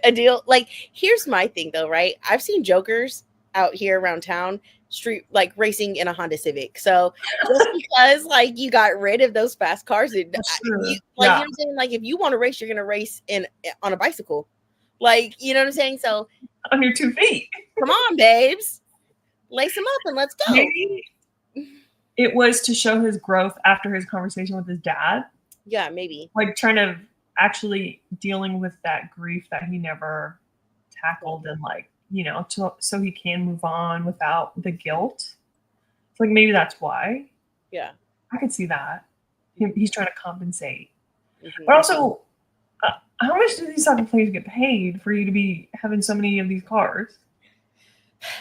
A deal. Like, here's my thing though, right? I've seen jokers out here around town street like racing in a Honda Civic. So just because like you got rid of those fast cars, you, like you know what I'm saying? Like if you want to race, you're gonna race on a bicycle. Like, you know what I'm saying? So on your 2 feet. Come on, babes. Lace them up and let's go. Maybe it was to show his growth after his conversation with his dad. Yeah, maybe. Like trying to actually dealing with that grief that he never tackled, and like, you know, so he can move on without the guilt. It's like maybe that's why. Yeah, I could see that. He's trying to compensate. But also, how much do these soccer players get paid for you to be having so many of these cars?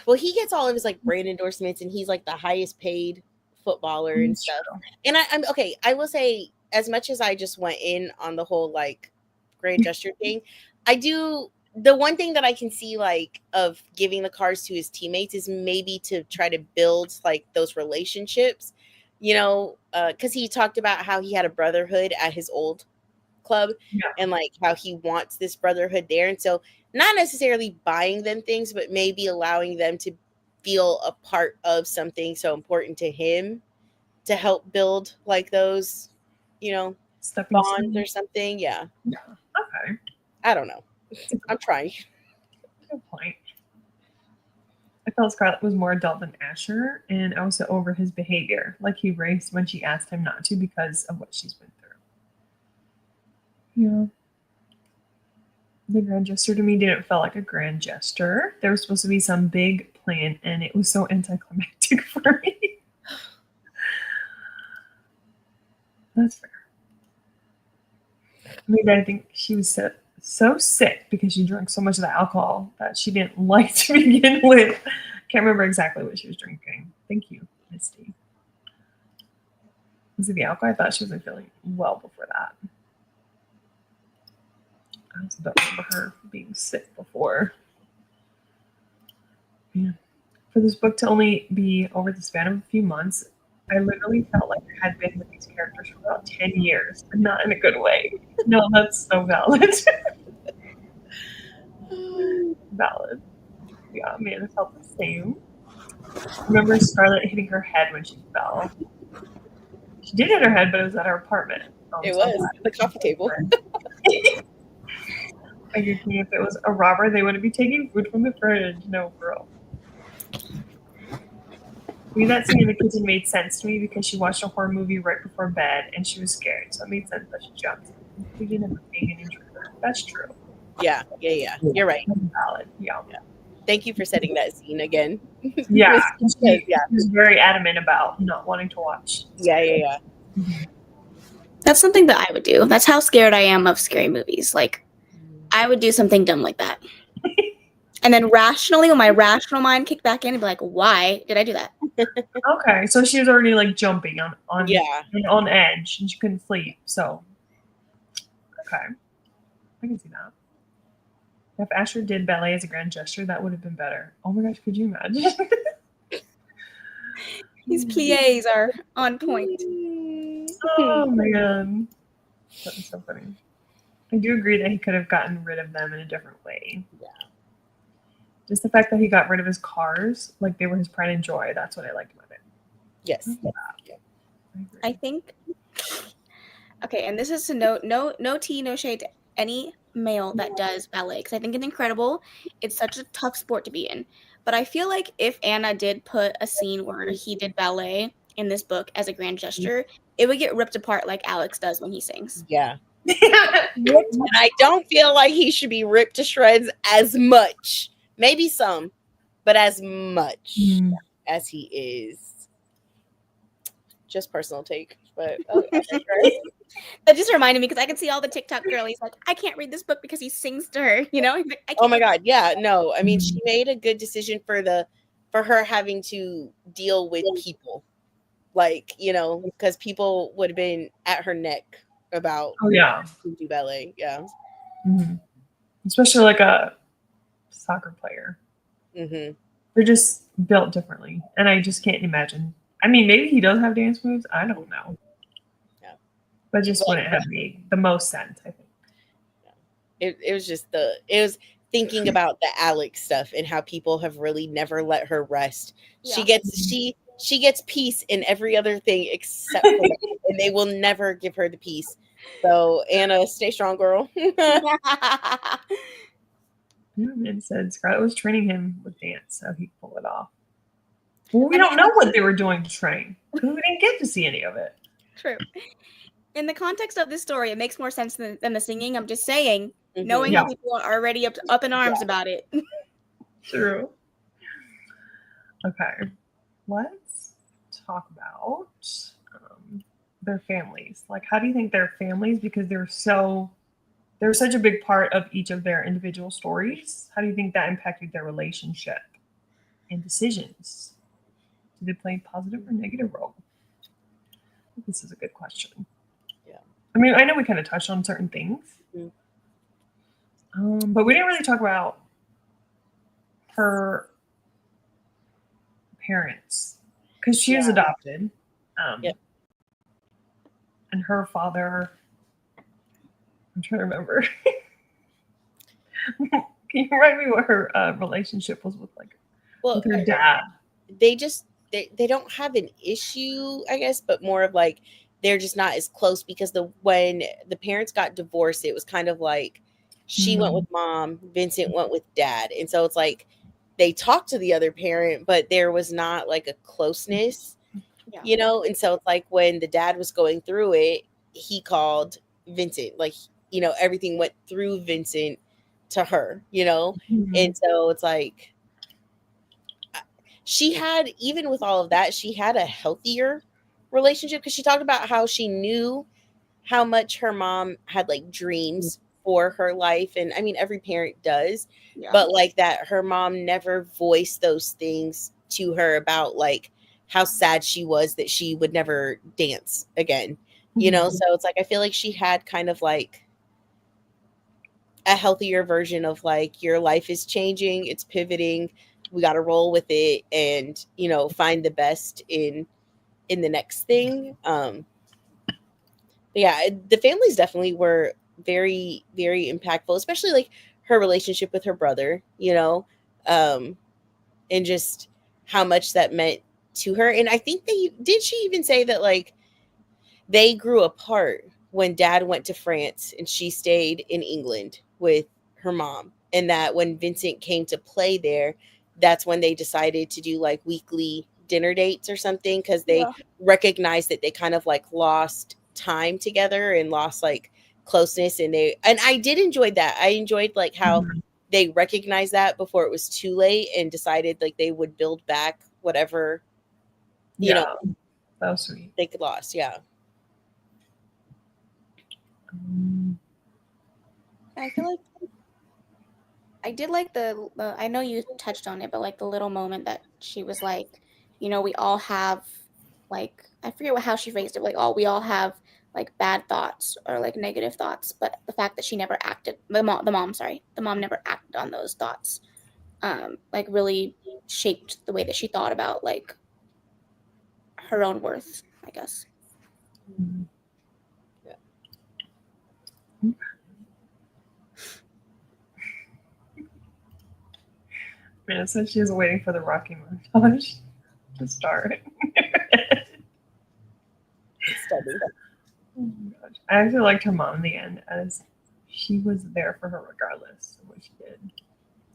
Well, he gets all of his like brand endorsements, and he's like the highest paid footballer and stuff. And I'm okay. I will say, as much as I just went in on the whole like grand gesture thing, I do. The one thing that I can see like of giving the cars to his teammates is maybe to try to build like those relationships, you know, because he talked about how he had a brotherhood at his old club and like how he wants this brotherhood there. And so not necessarily buying them things, but maybe allowing them to feel a part of something so important to him to help build like those, you know, bonds or something. Yeah. Okay. I don't know. I'm trying. Good point. I felt Scarlett was more adult than Asher, and I was so over his behavior. Like he raced when she asked him not to because of what she's been through. Yeah. The grand gesture to me didn't feel like a grand gesture. There was supposed to be some big plan, and it was so anticlimactic for me. That's fair. Maybe I think she was so sick because she drank so much of the alcohol that she didn't like to begin with. Can't remember exactly what she was drinking. Thank you, Misty. Was it the alcohol? I thought she wasn't feeling well before that. I also don't remember her being sick before. Yeah. For this book to only be over the span of a few months, I literally felt like I had been with these characters for about 10 years, and not in a good way. No, that's so valid. Valid. Yeah, man, I felt the same. I remember Scarlett hitting her head when she fell. She did hit her head, but it was at her apartment. It was the coffee table. I agree. If it was a robber, they wouldn't be taking food from the fridge. No, girl. Maybe that scene in the kitchen made sense to me because she watched a horror movie right before bed and she was scared. So it made sense that she jumped. Including him being an intruder. That's true. Yeah. You're right. That's valid. Yeah. Thank you for setting that scene again. Yeah. She was very adamant about not wanting to watch. Yeah. That's something that I would do. That's how scared I am of scary movies. Like, I would do something dumb like that. And then rationally, when my rational mind kicked back in, and be like, why did I do that? Okay, so she was already like jumping on edge and she couldn't sleep. So, okay, I can see that. If Asher did ballet as a grand gesture, that would have been better. Oh my gosh, could you imagine? These pliés are on point. Oh man, that was so funny. I do agree that he could have gotten rid of them in a different way. Yeah. Just the fact that he got rid of his cars, like they were his pride and joy. That's what I liked about it. Yes. I think Okay, and this is to note, no tea, no shade to any male that does ballet, because I think it's incredible. It's such a tough sport to be in. But I feel like if Anna did put a scene where he did ballet in this book as a grand gesture, it would get ripped apart like Alex does when he sings. Yeah. And I don't feel like he should be ripped to shreds as much. Maybe some, but as much as he is. Just personal take. But That just reminded me, because I can see all the TikTok girlies like, I can't read this book because he sings to her, you know? Like, I oh my can't. God. Yeah, no. I mean, she made a good decision for her having to deal with people. Like, you know, because people would have been at her neck about do ballet. Yeah. Mm-hmm. Especially like a soccer player. Mm-hmm. They're just built differently. And I just can't imagine. I mean, maybe he does have dance moves. I don't know. Yeah. But just wouldn't have made the most sense, I think. It was thinking about the Alex stuff and how people have really never let her rest. Yeah. She gets peace in every other thing except for that, and they will never give her the peace. So Anna, stay strong, girl. And said Scarlett was training him with dance so he could pull it off. Well, we don't know what they were doing to train. We didn't get to see any of it. True. In the context of this story, it makes more sense than the singing. I'm just saying, knowing how people are already up in arms about it. True. Okay. Let's talk about their families. Like, how do you think their families, because they're such a big part of each of their individual stories, how do you think that impacted their relationship and decisions? Did they play a positive or negative role? I think this is a good question. Yeah. I mean, I know we kind of touched on certain things, but we didn't really talk about her parents, because she was adopted. And her father, I'm trying to remember. Can you remind me what her relationship was with her dad? They don't have an issue, I guess, but more of like they're just not as close, because when the parents got divorced, it was kind of like she went with mom, Vincent went with dad, and so it's like they talked to the other parent, but there was not like a closeness, you know. And so it's like when the dad was going through it, he called Vincent, like, you know, everything went through Vincent to her, you know. And so it's like she had, even with all of that, she had a healthier relationship, because she talked about how she knew how much her mom had like dreams for her life. And I mean, every parent does, but like that her mom never voiced those things to her about like how sad she was that she would never dance again, you know. So it's like I feel like she had kind of like a healthier version of like, your life is changing, it's pivoting, we got to roll with it, and, you know, find the best in the next thing. Yeah, the families definitely were very, very impactful, especially like her relationship with her brother, you know, and just how much that meant to her. And I think she even say that like they grew apart when dad went to France and she stayed in England with her mom, and that when Vincent came to play there, that's when they decided to do like weekly dinner dates or something, because they recognized that they kind of like lost time together and lost like closeness. And I did enjoy that. I enjoyed like how they recognized that before it was too late and decided like they would build back whatever, you know, that was sweet. They could lost. I feel like I did like the I know you touched on it, but like the little moment that she was like, you know, we all have like, I forget how she phrased it, like we all have like bad thoughts or like negative thoughts, but the fact that she never acted, the mom never acted on those thoughts, like really shaped the way that she thought about like her own worth, I guess. Man, said she was waiting for the Rocky montage to start. Stunning. Oh my gosh. I actually liked her mom in the end, as she was there for her regardless of what she did.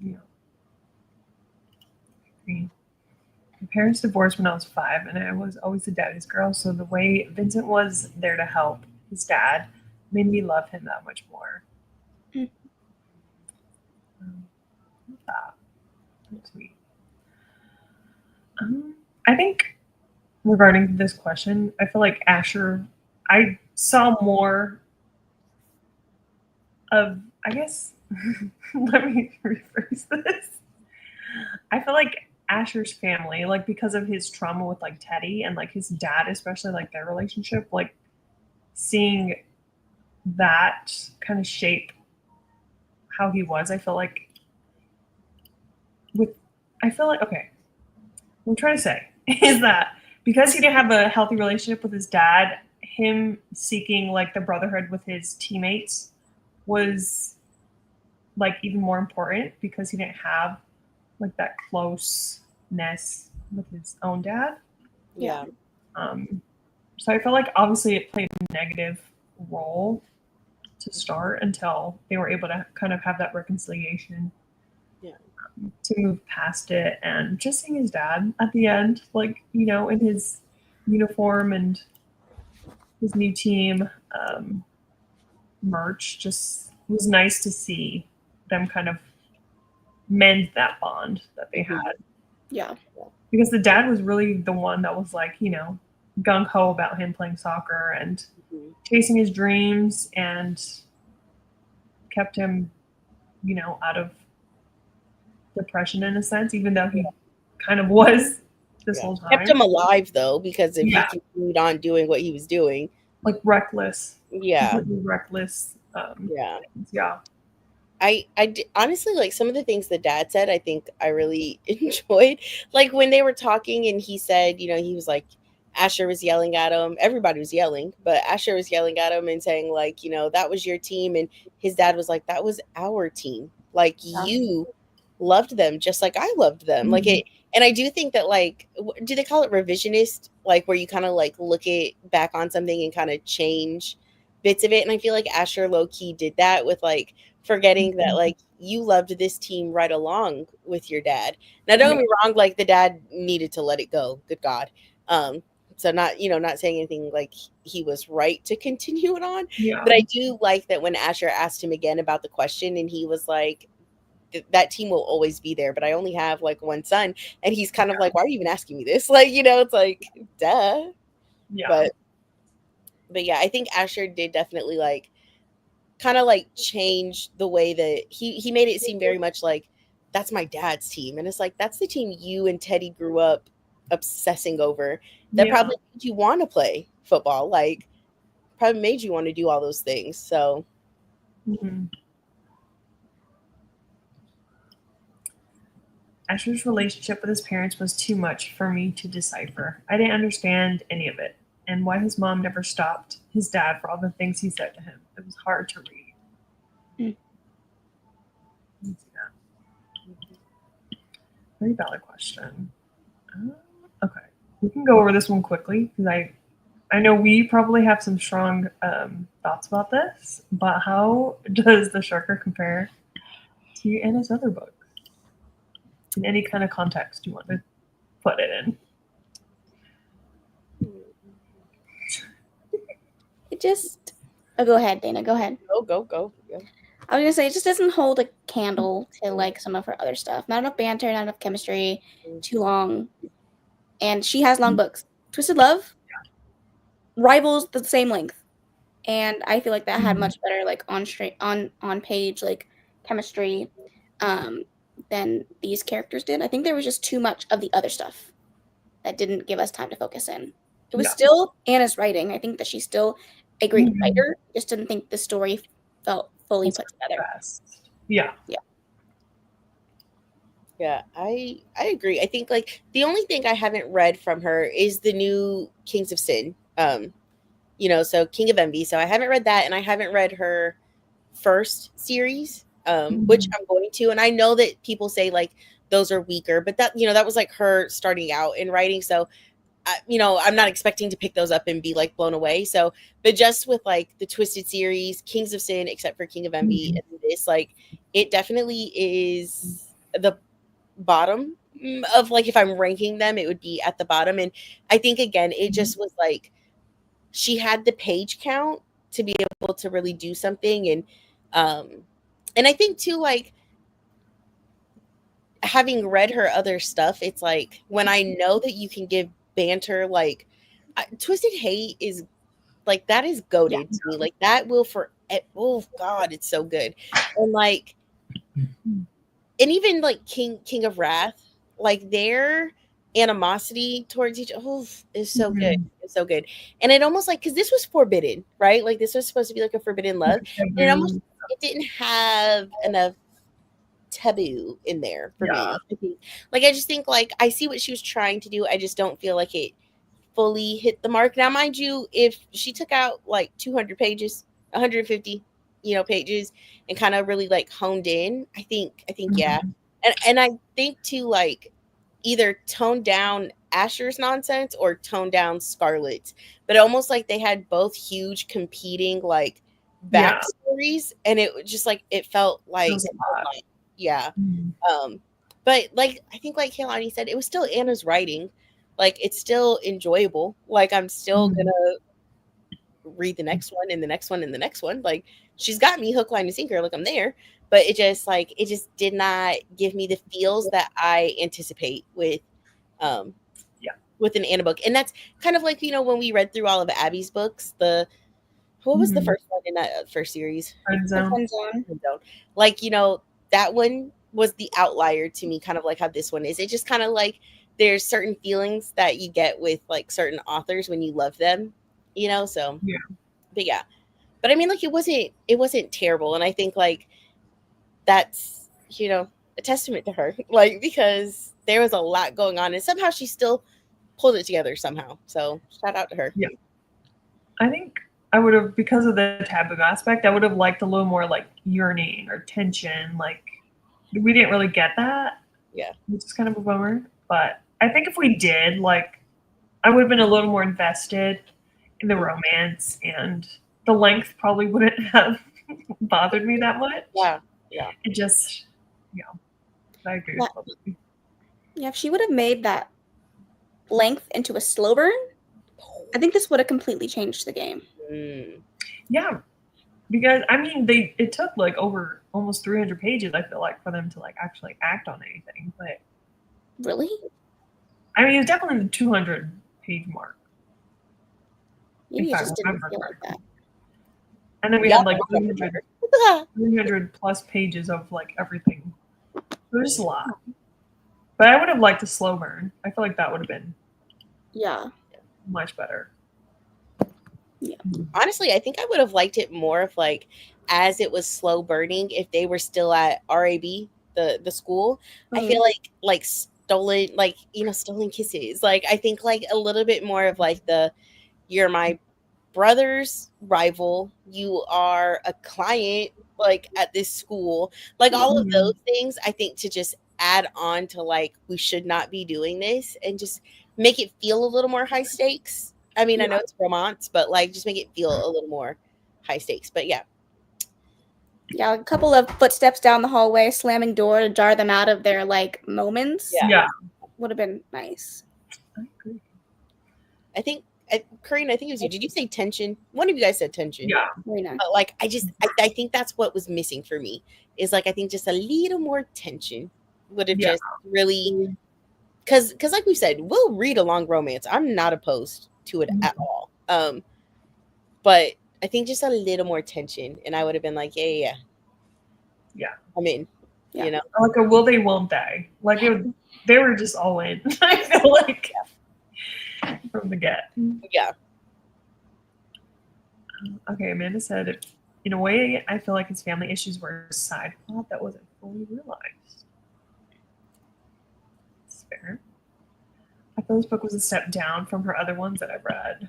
You know. My parents divorced when I was 5, and I was always a daddy's girl. So the way Vincent was there to help his dad made me love him that much more. Mm. That's sweet. I think regarding this question, I feel like Asher, I saw more of, I guess, let me rephrase this. I feel like Asher's family, like because of his trauma with like Teddy and like his dad, especially like their relationship, like seeing that kind of shape how he was, I feel like okay, what I'm trying to say is that because he didn't have a healthy relationship with his dad, him seeking like the brotherhood with his teammates was like even more important because he didn't have like that closeness with his own dad. Yeah. So I felt like obviously it played a negative role to start until they were able to kind of have that reconciliation. Yeah. To move past it, and just seeing his dad at the end, like, you know, in his uniform and his new team merch, just was nice to see them kind of mend that bond that they had. Yeah. Because the dad was really the one that was like, you know, gung ho about him playing soccer and chasing his dreams and kept him, you know, out of depression in a sense, even though he kind of was this whole time. Kept him alive though, because if Yeah. he continued on doing what he was doing, like reckless, yeah, completely reckless. yeah. Things. Yeah. Honestly, like some of the things the dad said, I think I really enjoyed. Like when they were talking and he said, you know, he was like, Asher was yelling at him. Everybody was yelling, but Asher was yelling at him and saying, like, you know, that was your team. And his dad was like, that was our team. Like you loved them just like I loved them. Mm-hmm. Like it. And I do think that, like, do they call it revisionist? Like where you kind of like look it back on something and kind of change bits of it. And I feel like Asher low key did that with like forgetting that like you loved this team right along with your dad. Now don't get me wrong, like the dad needed to let it go. Good God. So not, you know, not saying anything like he was right to continue it on. Yeah. But I do like that when Asher asked him again about the question and he was like, that team will always be there, but I only have like one son. And he's kind of like, why are you even asking me this? Like, you know, it's like, duh. Yeah. But yeah, I think Asher did definitely like kind of like change the way that he made it seem very much like that's my dad's team. And it's like, that's the team you and Teddy grew up obsessing over that probably made you want to play football, like probably made you want to do all those things. So Asher's relationship with his parents was too much for me to decipher. I didn't understand any of it, and why his mom never stopped his dad for all the things he said to him. It was hard to read. Let me see that. Very valid question. Okay, we can go over this one quickly because I know we probably have some strong thoughts about this, but how does The Sharker compare to Anna's other books? In any kind of context you want to put it in. It just... Oh, go ahead, Dana. Go ahead. Go. Yeah. I was going to say, it just doesn't hold a candle to, like, some of her other stuff. Not enough banter, not enough chemistry, too long. And she has long books. Twisted Love rivals the same length. And I feel like that had much better, like, on page, like, chemistry than these characters did. I think there was just too much of the other stuff that didn't give us time to focus in. It was still Anna's writing. I think that she's still a great writer. Just didn't think the story felt fully put together. Yeah. Yeah, I agree. I think like the only thing I haven't read from her is the new Kings of Sin. You know, so King of Envy. So I haven't read that, and I haven't read her first series, which I'm going to. And I know that people say like those are weaker, but that, you know, that was like her starting out in writing. So I'm not expecting to pick those up and be like blown away. So, but just with like the Twisted series, Kings of Sin, except for King of Envy, and this, like, it definitely is the bottom of, like, if I'm ranking them, it would be at the bottom. And I think again, it just was like she had the page count to be able to really do something. And I think too, like, having read her other stuff, it's like when I know that you can give banter, like, Twisted Hate is like, that is goated to me. Like, that will oh god, it's so good. And like, and even like King of Wrath, like their animosity towards each is so good. It's so good. And it almost like, because this was forbidden, right? Like, this was supposed to be like a forbidden love. And it didn't have enough taboo in there for me. Like, I just think, like, I see what she was trying to do. I just don't feel like it fully hit the mark. Now, mind you, if she took out like 200 pages, 150, pages, and kind of really like honed in, I think yeah. And I think too, like, either tone down Asher's nonsense or tone down Scarlett's, but almost like they had both huge competing like backstories, and it was just like, it felt like yeah. But like, I think like Kaylani said, it was still Anna's writing. Like, it's still enjoyable. Like, I'm still gonna read the next one and the next one and the next one. Like, she's got me hook, line, and sinker. Like, I'm there. But it just did not give me the feels that I anticipate with with an Anna book. And that's kind of like, when we read through all of Abby's books, what was the first one in that first series? Friend Zone. Like, that one was the outlier to me, kind of like how this one is. It just kind of like, there's certain feelings that you get with like certain authors when you love them, so but I mean, like, it wasn't terrible. And I think like that's, a testament to her, like, because there was a lot going on and somehow she still pulled it together somehow. So shout out to her. Yeah. I think I would have, because of the taboo aspect, I would have liked a little more like yearning or tension. Like, we didn't really get that. Yeah. Which is kind of a bummer. But I think if we did, like, I would have been a little more invested in the romance, and the length probably wouldn't have bothered me that much. Yeah. It just, I agree with both of you. Yeah, if she would have made that length into a slow burn, I think this would have completely changed the game. Yeah, because I mean, it took like over almost 300 pages, I feel like, for them to like actually act on anything. But really, I mean, it was definitely the 200 page mark. Maybe it just didn't feel like that. And then we had like 300 plus pages of like everything. It was just a lot. But I would have liked a slow burn. I feel like that would have been much better. Yeah. Honestly, I think I would have liked it more if, like, as it was slow burning, if they were still at RAB, the school. I feel like stolen, like, stolen kisses. Like, I think like a little bit more of like you're my brother's rival, you are a client, like, at this school, like, all of those things, I think, to just add on to like, we should not be doing this, and just make it feel a little more high stakes. I mean, I know it's romance, but like, just make it feel a little more high stakes. But yeah, a couple of footsteps down the hallway, slamming door to jar them out of their like moments. Would have been nice. I agree. I think, Corinne, I think it was you. Did you say tension? One of you guys said tension. Yeah. Like, I think that's what was missing for me, is like, I think just a little more tension would have just really, because like we said, we'll read a long romance. I'm not opposed to it at all. But I think just a little more tension, and I would have been like, yeah. I'm in. Like a will they, won't they? Like, they were just all in. I feel like from the get. Yeah. Okay, Amanda said, in a way, I feel like his family issues were a side plot that wasn't fully realized. That's fair. I feel this book was a step down from her other ones that I've read.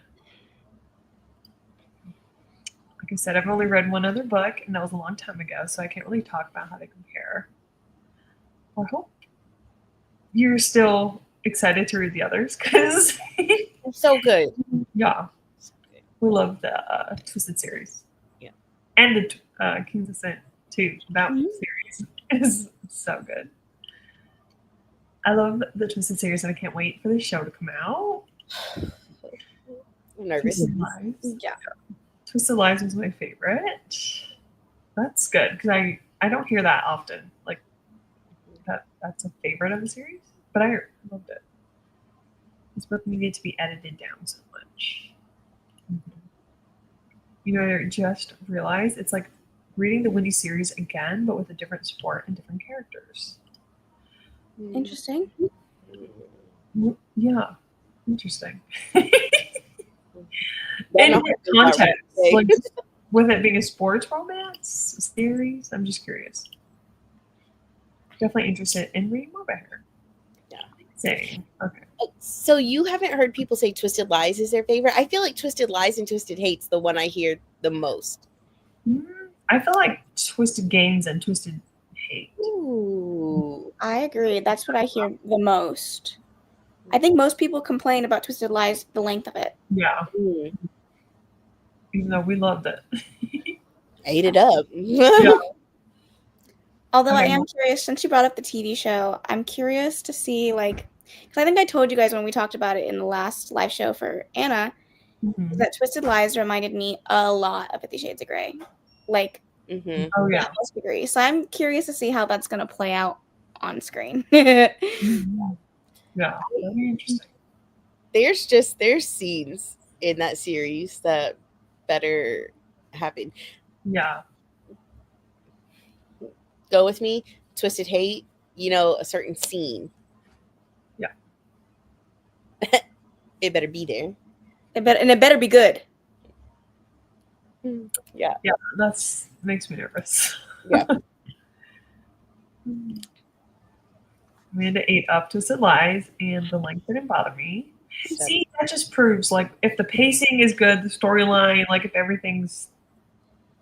Like I said, I've only read one other book, and that was a long time ago, so I can't really talk about how they compare. I hope you're still excited to read the others because It's so good. yeah, we love the Twisted series. Yeah. And the King's Ascent too. That series is so good. I love the Twisted series and I can't wait for the show to come out. I'm nervous. Twisted Lives. Yeah. Twisted Lives was my favorite. That's good because I don't hear that often. Like that's a favorite of the series, but I loved it. This book needed to be edited down so much. You know, I just realized it's like reading the Wendy series again, but with a different sport and different characters. Interesting. Yeah, interesting. Yeah, In no, what I think context, that like with it being a sports romance series, I'm just curious. Definitely interested in reading more about her. Yeah. Saying okay. So you haven't heard people say Twisted Lies is their favorite? I feel like Twisted Lies and Twisted Hate's the one I hear the most. I feel like Twisted Games and Twisted Hate. Ooh. I agree. That's what I hear the most. I think most people complain about Twisted Lies, the length of it. Yeah. Mm. Even though we loved it. Ate it up. Yeah. Although I Okay. am curious, since you brought up the TV show, I'm curious to see, like, because I think I told you guys when we talked about it in the last live show for Anna, Mhm. that Twisted Lies reminded me a lot of 50 Shades of Grey. Like, Mm-hmm. Oh to yeah. the most degree. So I'm curious to see how that's going to play out on screen. Mhm. Yeah. Very interesting. There's scenes in that series that better happen. Yeah. Go with me. Twisted Hate, you know, a certain scene. Yeah. It better be there. it better be good. Yeah. Yeah. That's makes me nervous. Yeah. Amanda ate up Twisted Lies and the length didn't bother me. So- See, that just proves like if the pacing is good, the storyline, like if everything's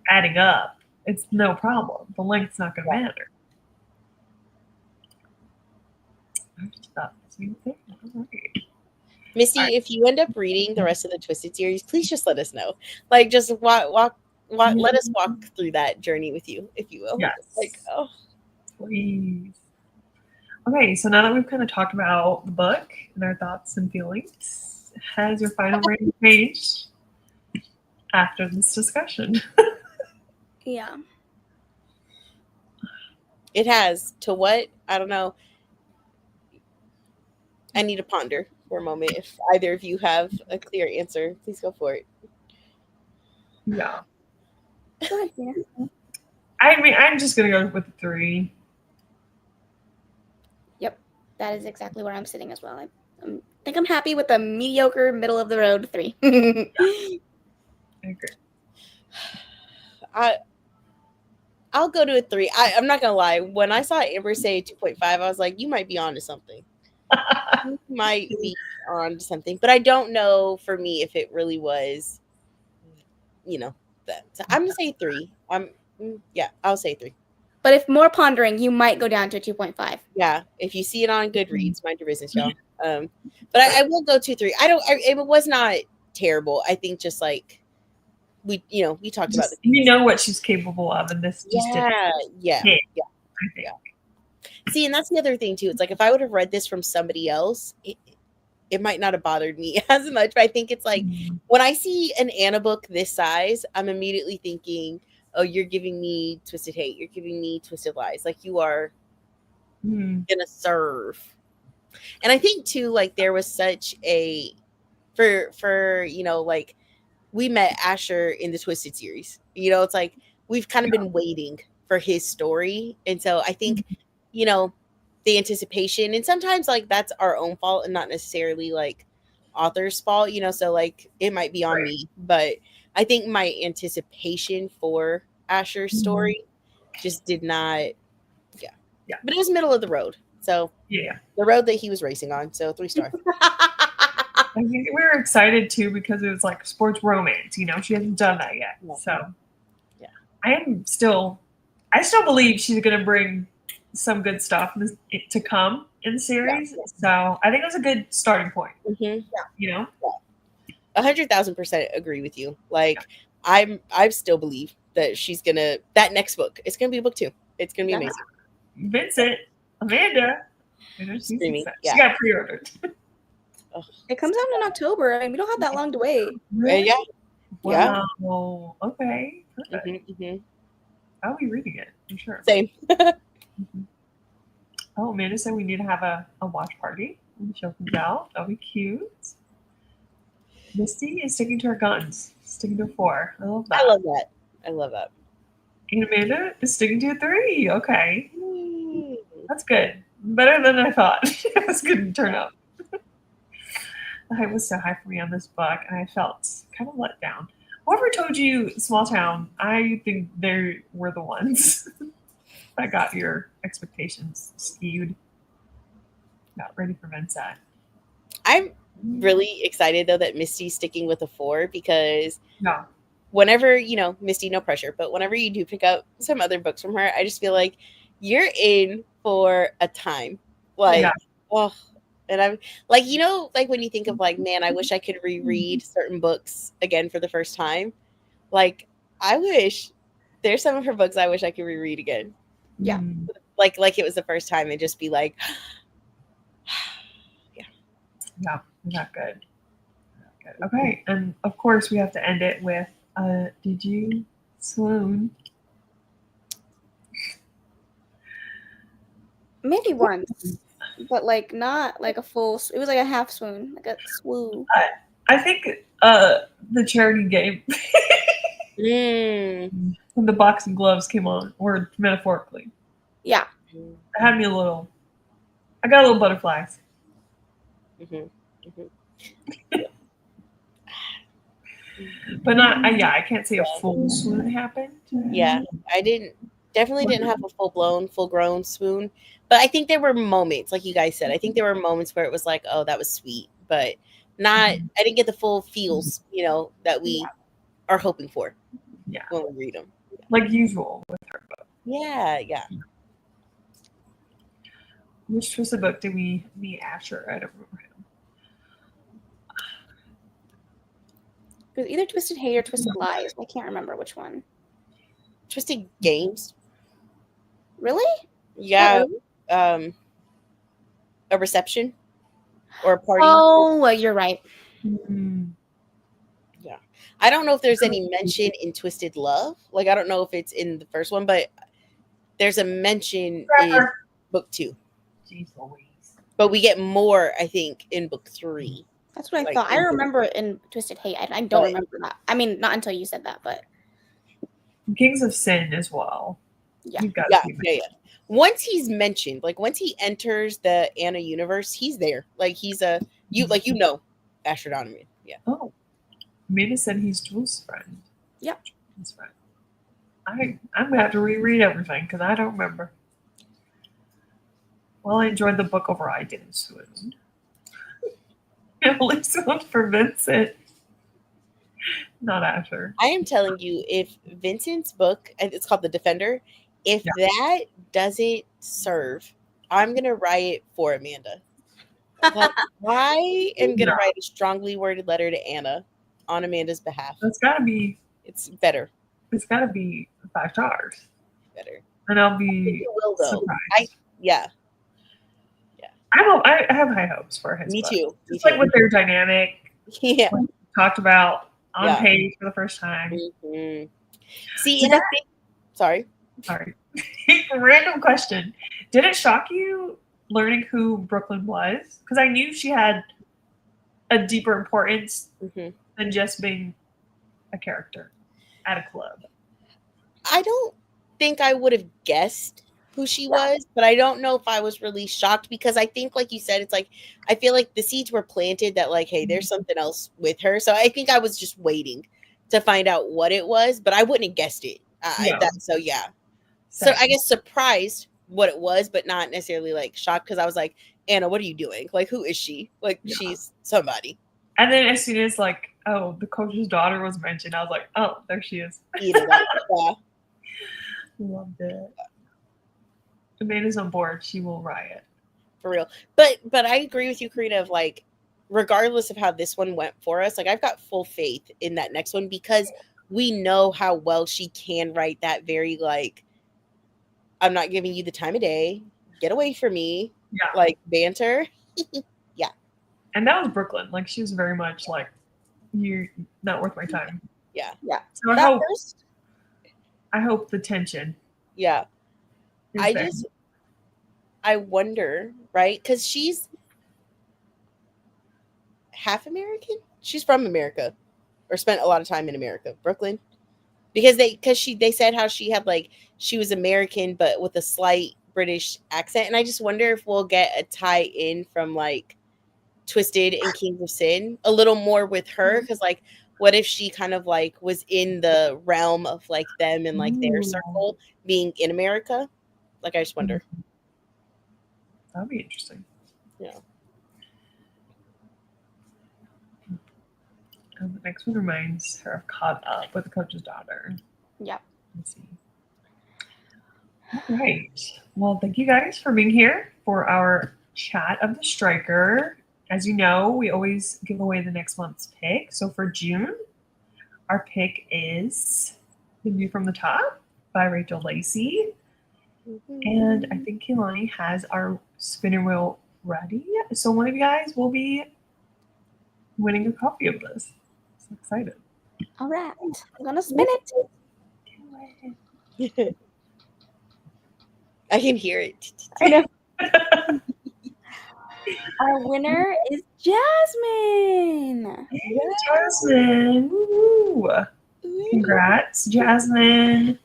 adding up, it's no problem. The length's not going to matter. I just thought the same thing. All right. Missy, if you end up reading the rest of the Twisted series, please just let us know. Like, just walk let us walk through that journey with you, if you will. Yes. Like, oh, Please. Okay, so now that we've kind of talked about the book and our thoughts and feelings, has your final rating changed after this discussion? Yeah. it has to what? I don't know. I need to ponder for a moment. If either of you have a clear answer, please go for it. Yeah. Go ahead, Tina. I mean, I'm just going to go with the 3. Yep. That is exactly where I'm sitting as well. I think I'm happy with a mediocre, middle of the road 3. I agree. I'll go to a 3. I'm not gonna lie. When I saw Amber say 2.5, I was like, you might be on to something. You might be on to something. But I don't know for me if it really was, you know, that. So I'm gonna say 3. I'll say 3. But if more pondering, you might go down to 2.5. Yeah, if you see it on Goodreads, mind your business, y'all. But I will go 2-3. It was not terrible. I think just like we talked about Just, you know what she's capable of, and this just didn't. yeah. I think. See, and that's the other thing too. It's like if I would have read this from somebody else, it might not have bothered me as much. But I think it's like when I see an Anna book this size, I'm immediately thinking, oh, you're giving me Twisted Hate. You're giving me Twisted Lies. Like you are gonna serve. And I think too, like there was such a for like we met Asher in the Twisted series. It's like we've kind of been waiting for his story. And so I think, the anticipation, and sometimes like that's our own fault and not necessarily like author's fault, so like it might be on me, but I think my anticipation for Asher's story just did not. Yeah. But it was middle of the road. So yeah, the road that he was racing on. So 3 stars. I think we were excited too because it was like sports romance. She hasn't done that yet. So yeah, I still believe she's gonna bring some good stuff to come in the series. So I think it was a good starting point. Mm-hmm. You know, 100,000% agree with you. Like, I still believe that she's gonna that next book. It's gonna be book 2. It's gonna be amazing. Vincent, Amanda, Screaming. She got pre-ordered. It comes out in October. I mean, we don't have that long to wait. Really? Yeah. Wow. Yeah. Okay. Perfect. Mm-hmm. I'll be reading it. I'm sure. Same. Oh, Amanda said we need to have a watch party when the show comes out. That'll be cute. Misty is sticking to her guns, sticking to a 4. I love that. I love that. And Amanda is sticking to a 3. Okay. That's good. Better than I thought it was going to turn out. The hype was so high for me on this book, and I felt kind of let down. Whoever told you Small Town, I think they were the ones that got your expectations skewed. Not ready for Vincent. I'm really excited, though, that Misty's sticking with a 4 because Yeah. whenever, Misty, no pressure, but whenever you do pick up some other books from her, I just feel like you're in for a time. Like, and I'm like, like when you think of like, man, I wish I could reread certain books again for the first time. Like, I wish there's some of her books I wish I could reread again. Yeah. Like it was the first time and just be like, Yeah, not good. Okay, and of course we have to end it with, did you swoon? Maybe once, but like not like a full. It was like a half swoon, like a swoo. I think the charity game when the boxing gloves came on, or metaphorically. Yeah. It had me I got a little butterflies. But not, I can't say a full swoon happened. Yeah, I definitely didn't have a full grown swoon, but I think there were moments, like you guys said, I think there were moments where it was like, oh, that was sweet, but I didn't get the full feels, that we are hoping for. Yeah. When we read them. Like usual with her book. Yeah. Which twisted book did we meet Asher? I don't remember him. It was either Twisted Hate or Twisted Lies. I can't remember which one. Twisted Games. Really? Yeah. A reception or a party. Oh, well, you're right. Yeah. I don't know if there's any mention in Twisted Love. Like, I don't know if it's in the first one, but there's a mention in book 2. Jeez Louise. But we get more, I think, in book 3. That's what I thought. I remember it in Twisted Hate. I don't remember that. I mean, not until you said that, but Kings of Sin as well. Yeah. Yeah. Once he's mentioned, like once he enters the Ana universe, he's there. Like he's Asher Donovan. Yeah. Oh. Mina said he's Jules' friend. Yep. His friend. I'm gonna have to reread everything because I don't remember. Well, I enjoyed the book overall. I didn't swoon. At least one for Vincent. Not Asher. I am telling you, if Vincent's book, it's called The Defender, if that doesn't serve, I'm going to write for Amanda. Like, I am going to write a strongly worded letter to Ana on Amanda's behalf. It's got to be. It's better. It's got to be 5 stars. Better. And I'll be surprised. I have high hopes for his Me book. too. Just like with their dynamic. Yeah. Like talked about on page for the first time. Mm-hmm. See, and I think, sorry. Random question. Did it shock you learning who Brooklyn was? Because I knew she had a deeper importance than just being a character at a club. I don't think I would have guessed who she was, but I don't know if I was really shocked because I think, like you said, it's like I feel like the seeds were planted that like, hey, there's something else with her. So I think I was just waiting to find out what it was, but I wouldn't have guessed it. So I guess surprised what it was, but not necessarily like shocked because I was like, Ana, what are you doing? Like, who is she? Like, she's somebody. And then as soon as the coach's daughter was mentioned, I was like, oh, there she is. Yeah. Loved it. Amanda's on board. She will riot. For real. But I agree with you, Karina, of like, regardless of how this one went for us, like I've got full faith in that next one because we know how well she can write that very like, I'm not giving you the time of day, get away from me, Yeah. like banter. And that was Brooklyn. Like she was very much like, you're not worth my time. Yeah. Yeah. So That first, I hope the tension. yeah. is there. I wonder, right? Because she's half American. She's from America, or spent a lot of time in America, Brooklyn. Because they said how she had like she was American but with a slight British accent, and I just wonder if we'll get a tie in from like Twisted and Kings of Sin a little more with her, because like what if she kind of like was in the realm of like them and like their Ooh. circle being in America? Like I just wonder. That'd be interesting. Yeah. And the next one reminds her of Caught Up with the Coach's Daughter. Yep. Let's see. All right. Well, thank you guys for being here for our chat of the Striker. As you know, we always give away the next month's pick. So for June, our pick is The View from the Top by Rachel Lacey. And I think Kehlani has our spinning wheel ready. So one of you guys will be winning a copy of this. So excited. All right. I'm gonna spin it. I can hear it. I know. Our winner is Jasmine. Hey, Jasmine. Woo. Congrats, Jasmine.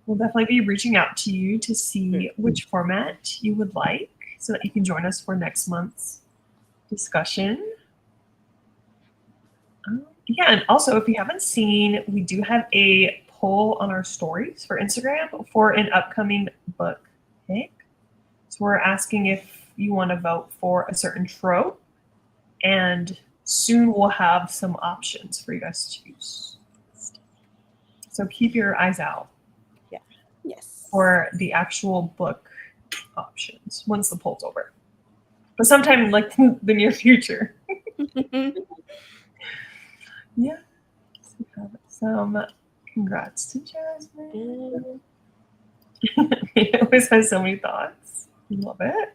We'll definitely be reaching out to you to see which format you would like so that you can join us for next month's discussion. Yeah, and also if you haven't seen, we do have a poll on our stories for Instagram for an upcoming book pick. So we're asking if you want to vote for a certain trope, and soon we'll have some options for you guys to choose. So keep your eyes out Yes. for the actual book options once the poll's over. But sometime like the near future. Yeah. So we have some congrats to Jasmine. He always has so many thoughts. Love it.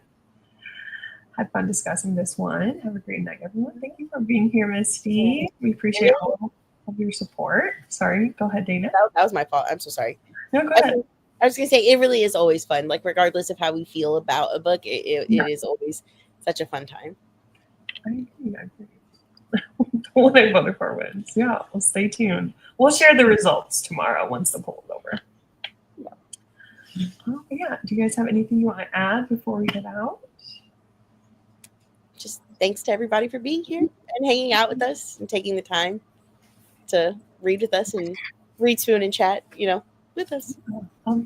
Had fun discussing this one. Have a great night, everyone. Thank you for being here, Misty. We appreciate all of your support. Sorry, go ahead, Dana. That was my fault. I'm so sorry. No, go ahead. I was gonna say it really is always fun. Like regardless of how we feel about a book, it is always such a fun time. I agree. Don't let vote for wins. Yeah, well, stay tuned. We'll share the results tomorrow once the poll's over. Yeah. Do you guys have anything you want to add before we get out? Just thanks to everybody for being here and hanging out with us and taking the time to read with us and read, spoon, and chat, with us.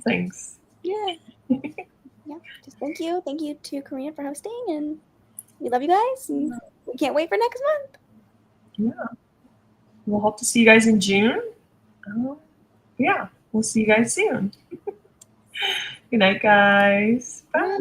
Thanks. Yeah. Yeah. Just thank you. Thank you to Karina for hosting, and we love you guys. And we can't wait for next month. Yeah. We'll hope to see you guys in June. Yeah. We'll see you guys soon. Good night, guys. Bye.